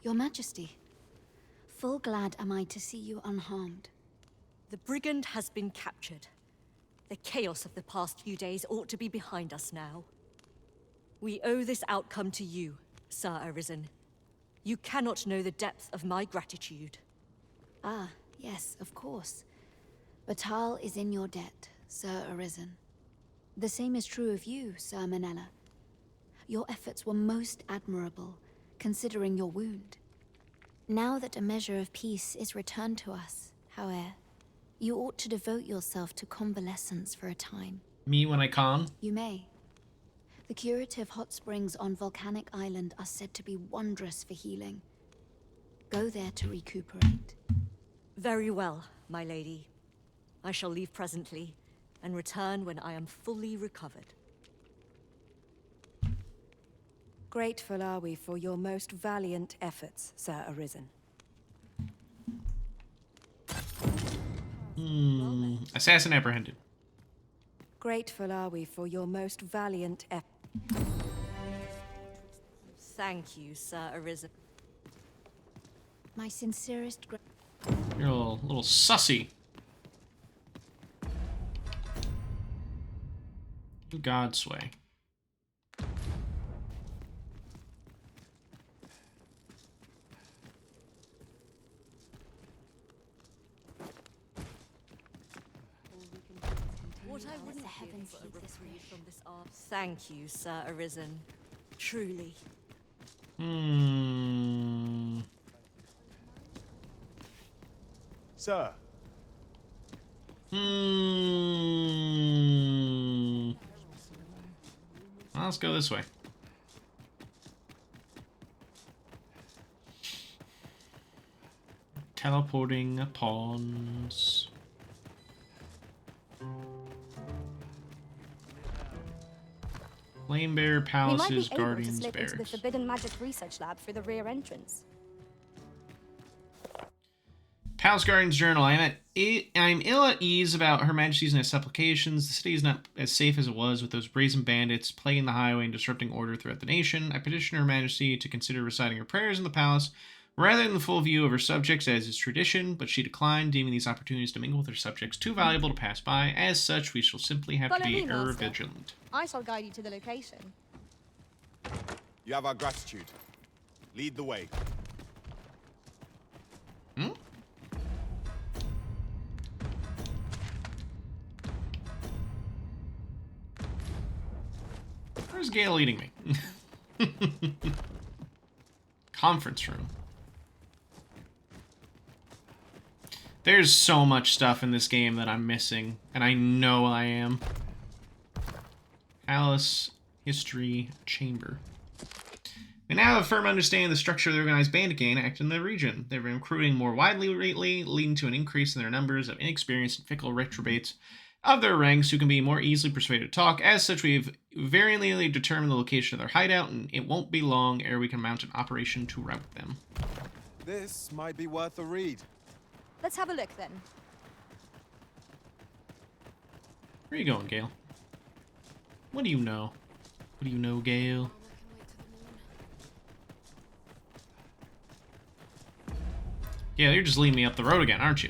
Speaker 5: Your Majesty. Full glad am I to see you unharmed.
Speaker 19: The brigand has been captured. The chaos of the past few days ought to be behind us now. We owe this outcome to you, Sir Arisen. You cannot know the depth of my gratitude.
Speaker 5: Ah, yes, of course. Batal is in your debt, Sir Arisen. The same is true of you, Sir Manella. Your efforts were most admirable, considering your wound. Now that a measure of peace is returned to us, however, you ought to devote yourself to convalescence for a time.
Speaker 3: Me when I con?
Speaker 5: You may. The curative hot springs on Volcanic Island are said to be wondrous for healing. Go there to recuperate.
Speaker 19: Very well, my lady. I shall leave presently, and return when I am fully recovered.
Speaker 14: Grateful are we for your most valiant efforts, Sir Arisen.
Speaker 3: Assassin apprehended.
Speaker 14: Grateful are we for your most valiant efforts.
Speaker 19: Thank you, Sir Arisen.
Speaker 5: My sincerest
Speaker 3: You're a little sussy. Godsway.
Speaker 19: What I wouldn't give for a reprieve from this art. Thank you, Sir Arisen. Truly.
Speaker 10: Sir.
Speaker 3: Well, let's go this way. Teleporting pawns. Flame Bear Palace's Guardian's
Speaker 8: We might be able to slip
Speaker 3: Barracks.
Speaker 8: into the Forbidden Magic Research Lab through the rear entrance.
Speaker 3: Palace Guardian's Journal. I'm ill at ease about Her Majesty's next supplications. The city is not as safe as it was with those brazen bandits plaguing the highway and disrupting order throughout the nation. I petition Her Majesty to consider reciting her prayers in the palace rather than the full view of her subjects as is tradition, but she declined, deeming these opportunities to mingle with her subjects too valuable to pass by. As such, we shall simply have to be vigilant.
Speaker 8: I shall guide you to the location.
Speaker 9: You have our gratitude. Lead the way.
Speaker 3: Hmm? Where's Gale leading me? Conference room. There's so much stuff in this game that I'm missing, and I know I am. Palace History Chamber. We now have a firm understanding of the structure of the organized bandit gang active in the region. They've been recruiting more widely lately, leading to an increase in their numbers of inexperienced and fickle reprobates of their ranks who can be more easily persuaded to talk. As such, we've variantly determined the location of their hideout, and it won't be long ere we can mount an operation to rout them.
Speaker 9: This might be worth a read.
Speaker 8: Let's have a look then.
Speaker 3: Where are you going, Gale? What do you know? What do you know, Gale? Yeah, you're just leading me up the road again, aren't you?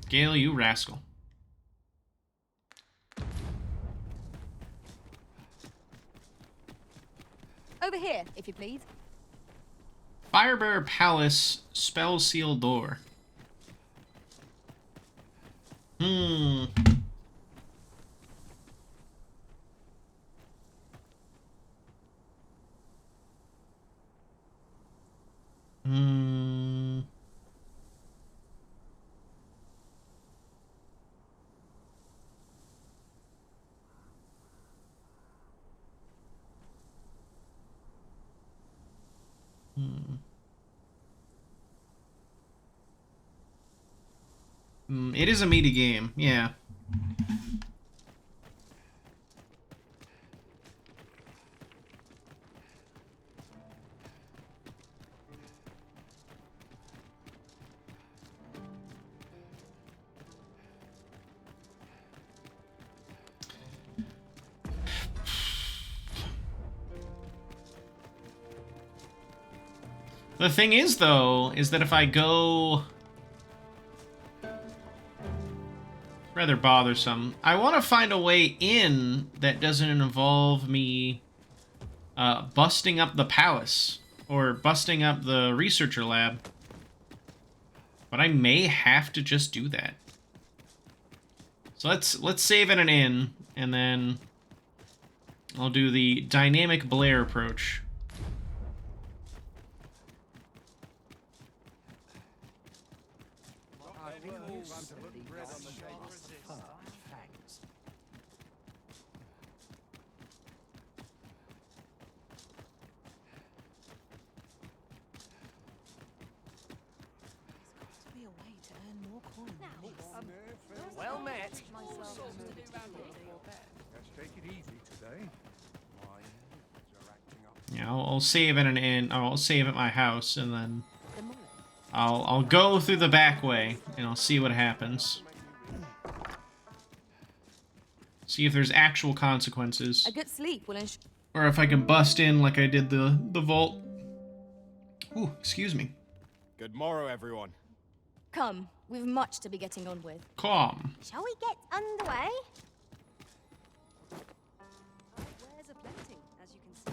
Speaker 3: Gale, you rascal.
Speaker 8: Over here, if you please.
Speaker 3: Firebearer Palace Spell Seal Door. Hmm. It is a meaty game, yeah. The thing is, though, is that if I go... rather bothersome. I want to find a way in that doesn't involve me busting up the palace or busting up the researcher lab. But I may have to just do that. So let's save it an inn, and then I'll do the dynamic Blair approach.
Speaker 2: Well met.
Speaker 12: Let's take it easy today.
Speaker 3: Yeah, I'll save at an inn. I'll save at my house, and then I'll go through the back way, and I'll see what happens. See if there's actual consequences.
Speaker 8: A good sleep will ensure.
Speaker 3: Or if I can bust in like I did the vault. Ooh, excuse me.
Speaker 9: Good morrow, everyone.
Speaker 8: Come, we've much to be getting on with.
Speaker 3: Calm.
Speaker 18: Shall we get underway?
Speaker 13: Wares aplenty, as you can see.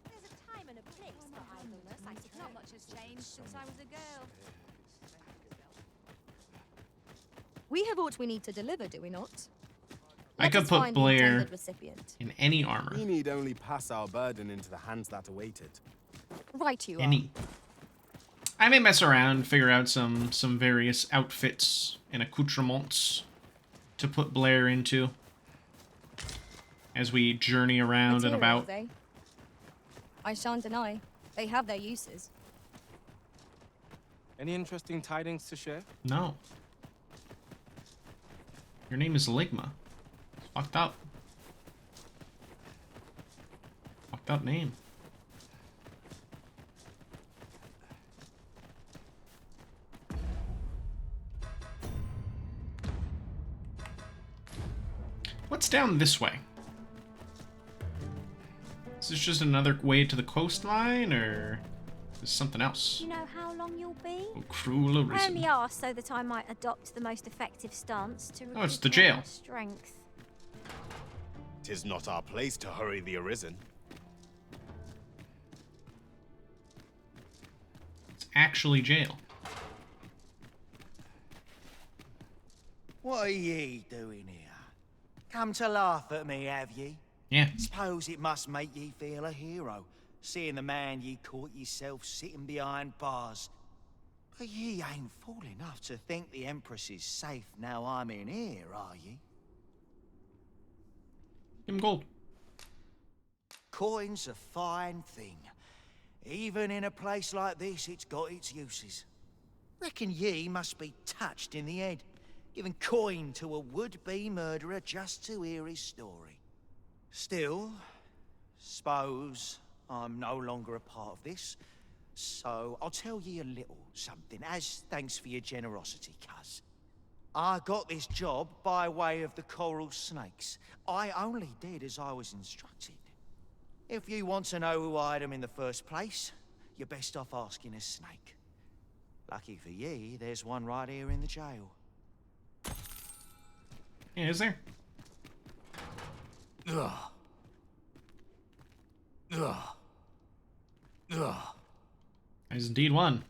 Speaker 13: There's a time and a place for idleness, I suppose.
Speaker 18: Not much has changed since I was a girl.
Speaker 8: We have what we need to deliver, do we not?
Speaker 3: I
Speaker 8: Let
Speaker 3: could
Speaker 8: us
Speaker 3: put
Speaker 8: find the
Speaker 3: Blair
Speaker 8: intended recipient.
Speaker 3: in any armor.
Speaker 9: We need only pass our burden into the hands that await it.
Speaker 8: Right you
Speaker 3: Any. I may mess around and figure out some various outfits and accoutrements to put Blair into as we journey around and about.
Speaker 8: Materials, eh? I shan't deny, they have their uses.
Speaker 9: Any interesting tidings to share?
Speaker 3: No. Your name is Ligma. It's fucked up. Fucked up name. down this way? Is this just another way to the coastline, or is this something else?
Speaker 18: Do you know how long you'll be?
Speaker 3: Oh, cruel
Speaker 18: I
Speaker 3: arisen.
Speaker 18: only asked so that I might adopt the most effective stance to
Speaker 3: Oh, it's the
Speaker 18: recuperate
Speaker 3: jail.
Speaker 18: my strength.
Speaker 10: 'Tis not our place to hurry the arisen.
Speaker 3: It's actually jail.
Speaker 20: What are ye doing here? Come to laugh at me, have ye?
Speaker 3: Yeah.
Speaker 20: Suppose it must make ye feel a hero, seeing the man ye caught yourself sitting behind bars. But ye ain't fool enough to think the Empress is safe now I'm in here, are ye?
Speaker 3: Give him gold.
Speaker 20: Coin's a fine thing. Even in a place like this, it's got its uses. Reckon ye must be touched in the head, giving coin to a would-be murderer just to hear his story. Still, suppose I'm no longer a part of this, so I'll tell ye a little something, as thanks for your generosity, cuz. I got this job by way of the coral snakes. I only did as I was instructed. If you want to know who hired them in the first place, you're best off asking a snake. Lucky for ye, there's one right here in the jail.
Speaker 3: Yeah, is there?
Speaker 20: Ugh. Ugh. Ugh.
Speaker 3: There's indeed one.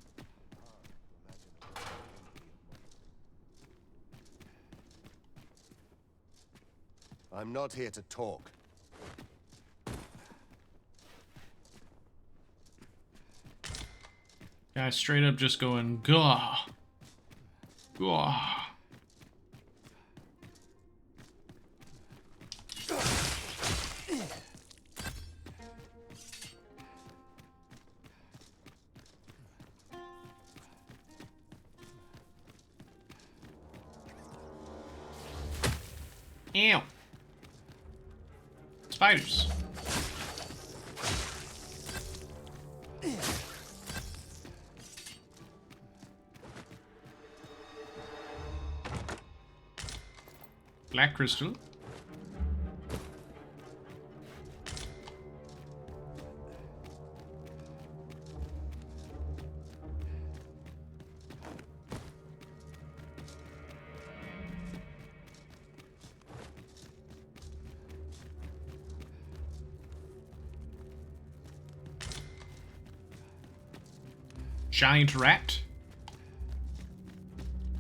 Speaker 21: I'm not here to talk.
Speaker 3: Guy straight up just going, gah. Gah. Ew. Spiders. Black crystal. Giant rat.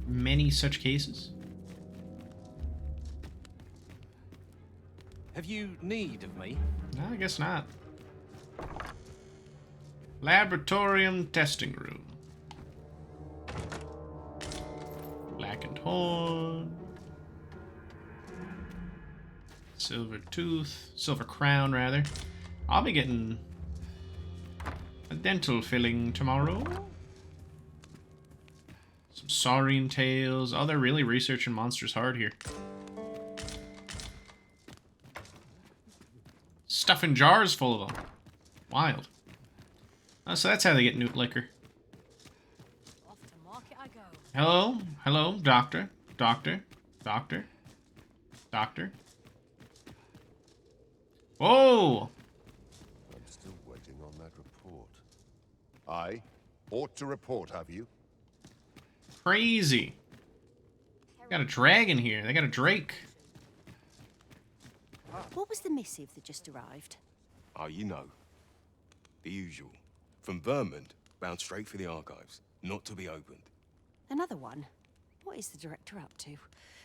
Speaker 3: Many such cases.
Speaker 2: Have you need of me?
Speaker 3: No, I guess not. Laboratorium testing room. Blackened horn. Silver tooth. Silver crown, rather. I'll be getting a dental filling tomorrow. Some saurine tails. Oh, they're really researching monsters hard here. Stuff in jars full of them. Wild. Oh, so that's how they get newt liquor.
Speaker 19: Off to market I go.
Speaker 3: Hello? Hello, doctor? Doctor? Doctor? Doctor? Whoa!
Speaker 21: I'm still waiting on that report. I ought to report, have you?
Speaker 3: Crazy. Got a dragon here. They got a drake.
Speaker 13: What was the missive that just arrived?
Speaker 7: Oh, you know. The usual. From Vermont, bound straight for the archives. Not to be opened.
Speaker 13: Another one? What is the director up to?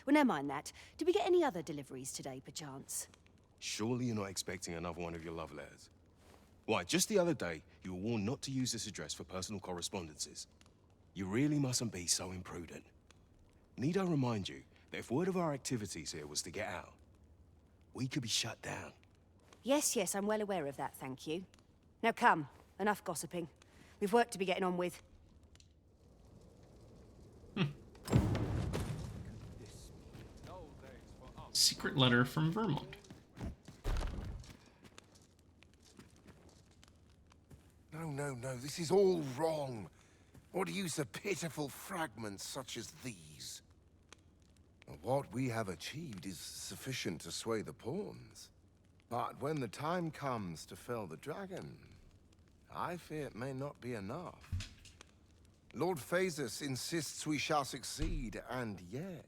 Speaker 13: Well, never mind that. Did we get any other deliveries today, perchance?
Speaker 7: Surely you're not expecting another one of your love letters. Why, just the other day, you were warned not to use this address for personal correspondences. You really mustn't be so imprudent. Need I remind you that if word of our activities here was to get out, we could be shut down.
Speaker 13: Yes, yes, I'm well aware of that, thank you. Now come, enough gossiping. We've work to be getting on with.
Speaker 3: Secret letter from Vermont.
Speaker 21: No, this is all wrong. What use of pitiful fragments such as these? What we have achieved is sufficient to sway the pawns. But when the time comes to fell the dragon, I fear it may not be enough. Lord Phasus insists we shall succeed, and yet...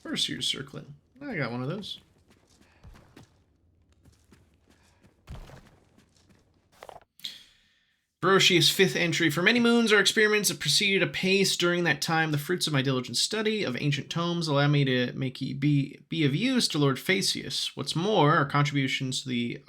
Speaker 3: First year circlet. I got one of those. Brocius' fifth entry. For many moons, our experiments have proceeded apace. During that time, the fruits of my diligent study of ancient tomes allow me to be of use to Lord Phaseus. What's more, our contributions to the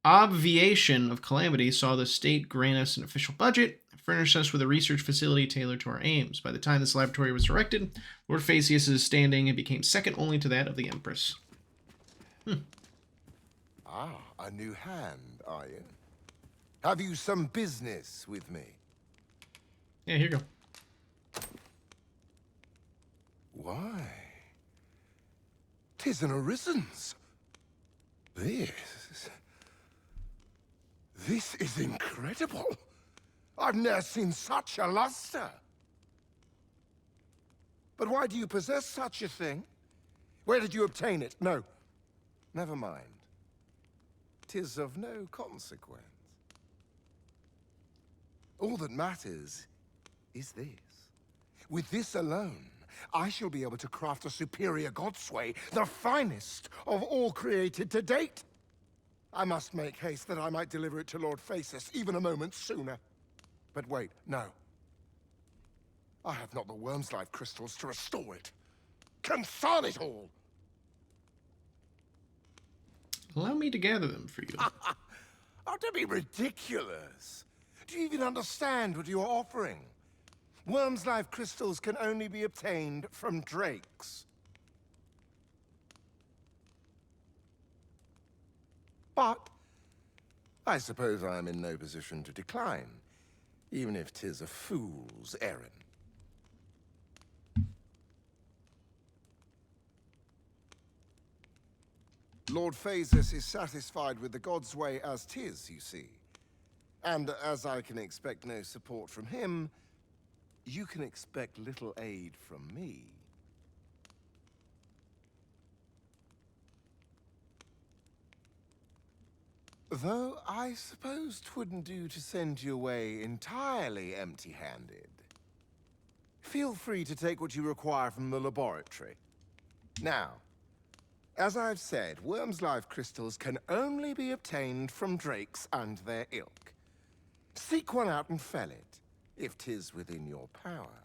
Speaker 3: obviation of calamity saw the state grant us an official budget, furnished us with a research facility tailored to our aims. By the time this laboratory was erected, Lord Phaseus' standing had become second only to that of the Empress.
Speaker 21: Ah, a new hand, are you? Have you some business with me?
Speaker 3: Yeah, here you go.
Speaker 21: Why? 'Tis an Arisen's. This is incredible. I've never seen such a luster. But why do you possess such a thing? Where did you obtain it? No, never mind. 'Tis of no consequence. All that matters is this. With this alone, I shall be able to craft a superior godsway, the finest of all created to date. I must make haste that I might deliver it to Lord Phasus even a moment sooner. But wait, no. I have not the worm's life crystals to restore it. Consign it all!
Speaker 3: Allow me to gather them for you.
Speaker 21: Oh, don't be ridiculous. Do you even understand what you're offering? Worm's life crystals can only be obtained from drakes. But I suppose I am in no position to decline, even if 'tis a fool's errand. Lord Phasus is satisfied with the God's way as 'tis, you see. And as I can expect no support from him, you can expect little aid from me. Though I suppose 'twouldn't do to send you away entirely empty-handed. Feel free to take what you require from the laboratory. Now, as I've said, worm's life crystals can only be obtained from drakes and their ilk. Seek one out and fell it, if 'tis within your power.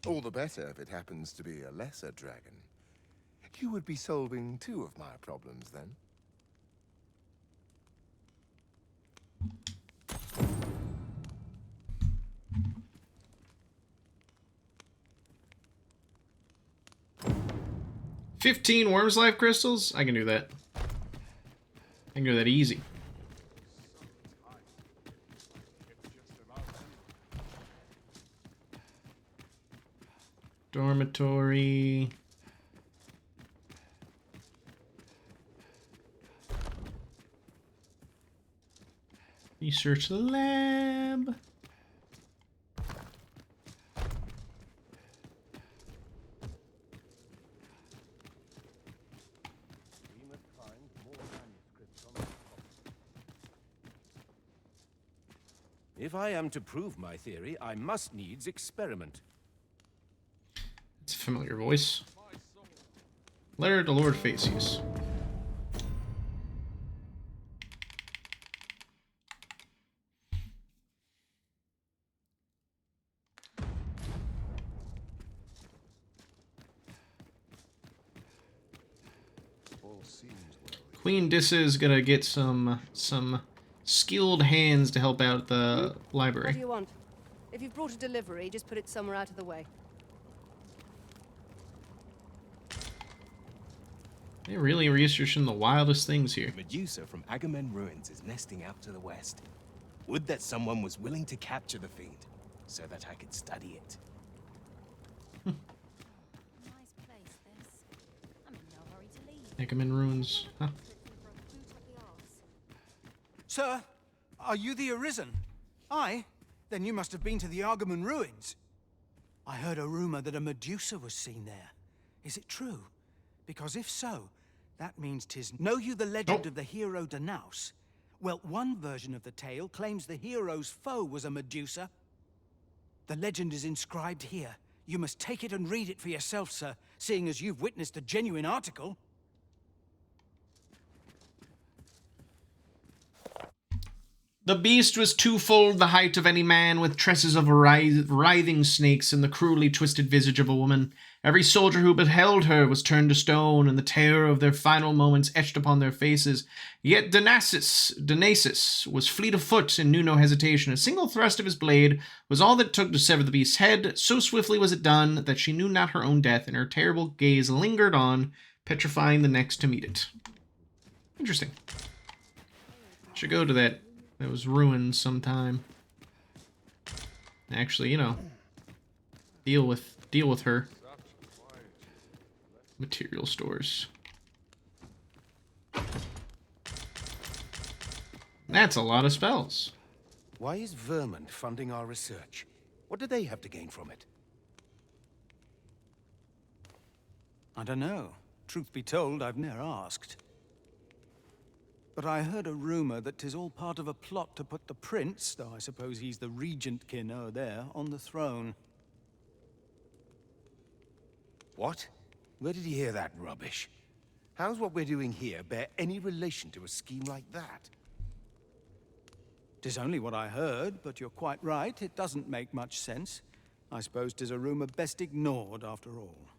Speaker 21: All the better if it happens to be a lesser dragon. You would be solving two of my problems then.
Speaker 3: $15 Worm's Life crystals? I can do that. I can do that easy. Dormitory. Research lab.
Speaker 1: If I am to prove my theory, I must needs experiment.
Speaker 3: It's a familiar voice. Letter to Lord Phaseus. Queen Dissa is gonna get some skilled hands to help out the
Speaker 14: What
Speaker 3: library.
Speaker 14: do you want? If you've brought a delivery, just put it somewhere out of the way.
Speaker 3: They're really researching the wildest things here.
Speaker 7: Medusa from Agamemnon Ruins is nesting out to the west. Would that someone was willing to capture the fiend, so that I could study it.
Speaker 5: Nice place, this. I'm in no hurry to leave.
Speaker 3: Agamemnon Ruins. Huh.
Speaker 1: Sir,
Speaker 15: Are you the Arisen? Aye? Then you must have been to the Argamon ruins. I heard a rumor that a Medusa was seen there. Is it true? Because if so, that means 'tis... Know you the legend of the hero Danaus? Well, one version of the tale claims the hero's foe was a Medusa. The legend is inscribed here. You must take it and read it for yourself, sir, seeing as you've witnessed a genuine article.
Speaker 3: The beast was twofold the height of any man, with tresses of writhing snakes and the cruelly twisted visage of a woman. Every soldier who beheld her was turned to stone, and the terror of their final moments etched upon their faces. Yet Danasus was fleet of foot and knew no hesitation. A single thrust of his blade was all that it took to sever the beast's head. So swiftly was it done that she knew not her own death, and her terrible gaze lingered on, petrifying the next to meet it. Interesting. Should go to those ruins sometime. Actually, you know, deal with her. Material stores. That's a lot of spells.
Speaker 1: Why is Vermund funding our research? What do they have to gain from it?
Speaker 15: I don't know. Truth be told, I've ne'er asked. But I heard a rumor that 'tis all part of a plot to put the prince, though I suppose he's the regent-kin o'er there, on the throne.
Speaker 1: What? Where did you hear that rubbish? How's what we're doing here bear any relation to a scheme like that?
Speaker 15: 'Tis only what I heard, but you're quite right. It doesn't make much sense. I suppose 'tis a rumor best ignored, after all.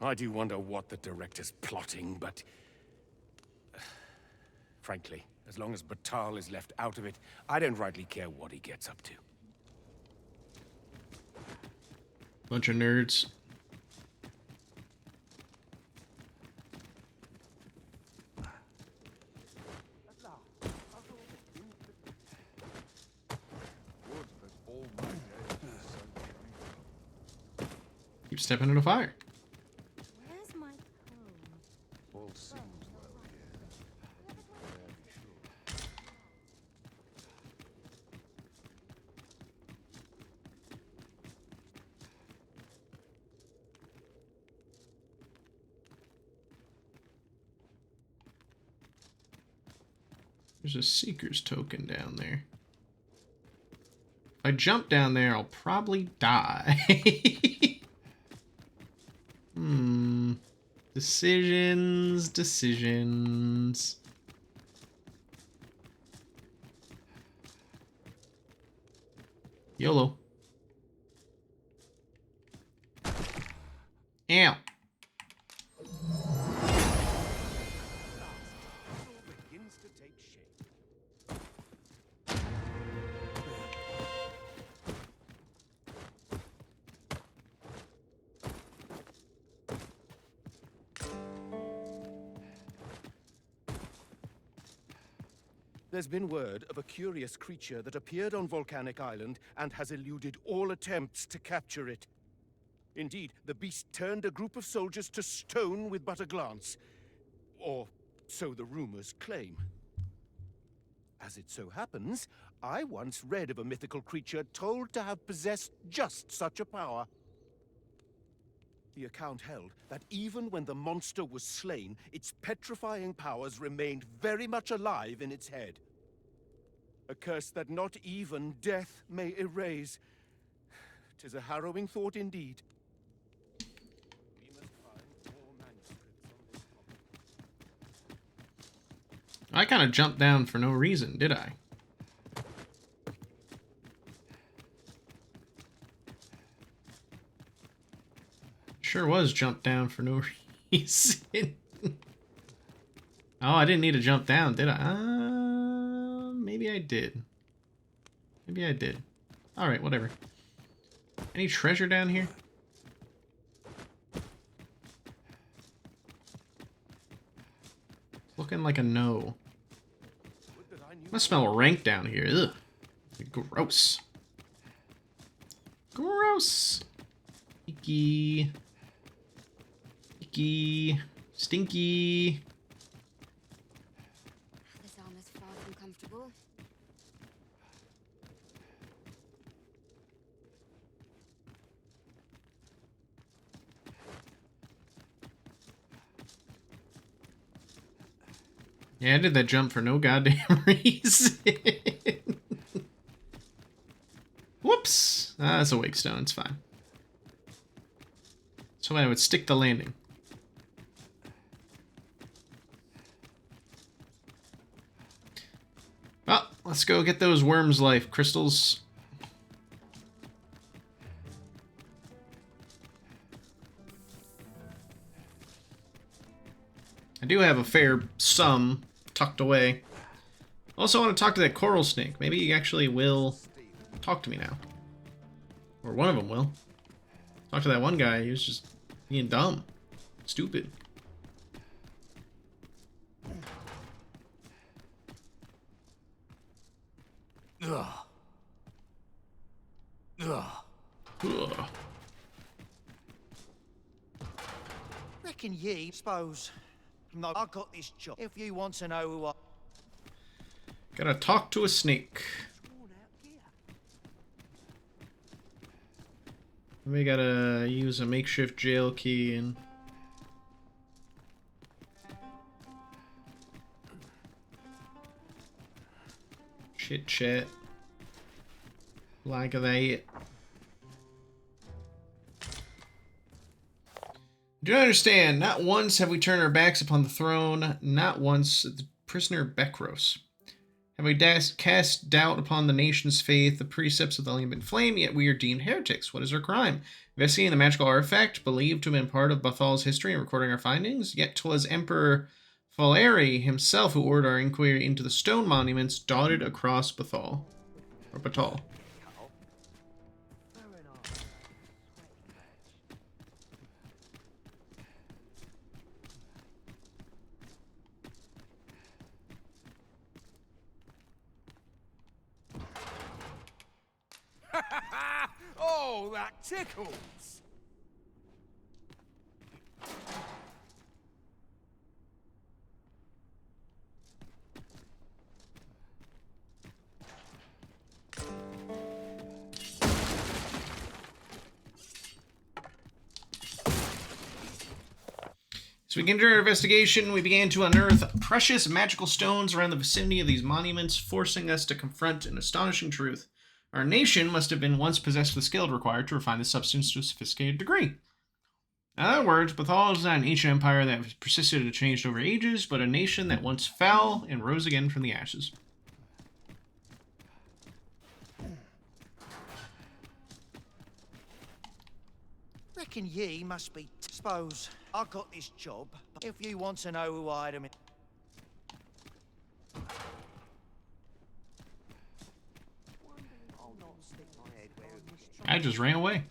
Speaker 1: I do wonder what the director's plotting, but... frankly, as long as Batal is left out of it, I don't rightly care what he gets up to.
Speaker 3: Bunch of nerds. Keep stepping into fire.
Speaker 13: Where's my
Speaker 12: All seems well here.
Speaker 3: There's a Seeker's token down there. If I jump down there, I'll probably die. Decisions. YOLO. Ow.
Speaker 1: There's been word of a curious creature that appeared on Volcanic Island and has eluded all attempts to capture it. Indeed, the beast turned a group of soldiers to stone with but a glance. Or so the rumors claim. As it so happens, I once read of a mythical creature told to have possessed just such a power. The account held that even when the monster was slain, its petrifying powers remained very much alive in its head. A curse that not even death may erase. 'Tis a harrowing thought indeed. We must find more manuscripts on this topic.
Speaker 3: I kind of jumped down for no reason, did I? Sure was jumped down for no reason. Oh, I didn't need to jump down, did I? Maybe I did. Maybe I did. Alright, whatever. Any treasure down here? Looking like a no. I smell rank down here. Ugh. Gross. Gross. Icky. Icky. Stinky.
Speaker 17: This armor's far from comfortable.
Speaker 3: Yeah, I did that jump for no goddamn reason. Whoops! Ah, that's a wake stone. It's fine. So I would stick the landing. Well, let's go get those worms life crystals. I do have a fair sum tucked away. Also, I want to talk to that coral snake. Maybe he actually will talk to me now. Or one of them will. Talk to that one guy. He was just being dumb. Stupid.
Speaker 20: Ugh. Ugh.
Speaker 3: Ugh.
Speaker 20: Reckon ye suppose. No, I got this job. If you want to know who I...
Speaker 3: Gotta talk to a snake. We gotta use a makeshift jail key and... chit chat. Like that. Do not understand. Not once have we turned our backs upon the throne. Not once the prisoner Bekros. Have we cast doubt upon the nation's faith, the precepts of the lambent flame, yet we are deemed heretics. What is our crime? Investigating the magical artifact, believed to have been part of Bathal's history and recording our findings, yet 'twas Emperor Faleri himself who ordered our inquiry into the stone monuments dotted across Bathal. Or Batal.
Speaker 2: Oh, that tickles!
Speaker 3: As we continued our investigation, we began to unearth precious magical stones around the vicinity of these monuments, forcing us to confront an astonishing truth. Our nation must have been once possessed with the skill required to refine the substance to a sophisticated degree. In other words, Bathal is not an ancient empire that has persisted and changed over ages, but a nation that once fell and rose again from the ashes.
Speaker 20: Reckon ye must be... Suppose I got this job. If you want to know who I am...
Speaker 3: I just ran away.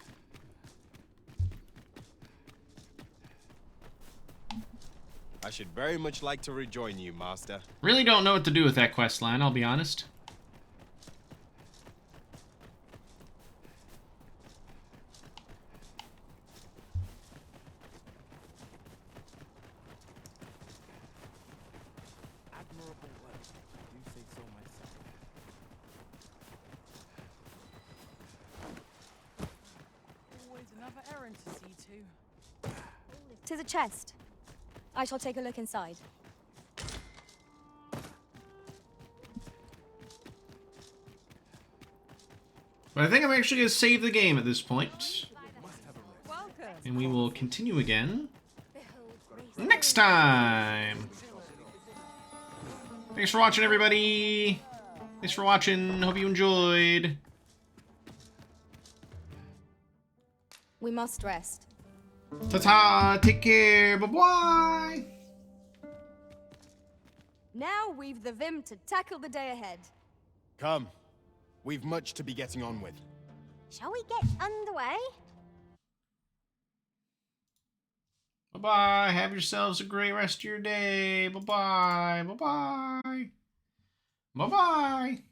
Speaker 9: I should very much like to rejoin you, Master.
Speaker 3: Really don't know what to do with that quest line, I'll be honest.
Speaker 2: Admirable work. I do say so myself.
Speaker 4: Always another errand to see to.
Speaker 8: 'Tis a chest. I shall take a look inside.
Speaker 3: But I think I'm actually going to save the game at this point. And we will continue again next time. Thanks for watching, everybody. Thanks for watching. Hope you enjoyed.
Speaker 8: We must rest.
Speaker 3: Ta-ta. Take care. Bye-bye.
Speaker 8: Now we've the vim to tackle the day ahead.
Speaker 9: Come. We've much to be getting on with.
Speaker 18: Shall we get underway?
Speaker 3: Bye-bye. Have yourselves a great rest of your day. Bye-bye. Bye-bye. Bye-bye.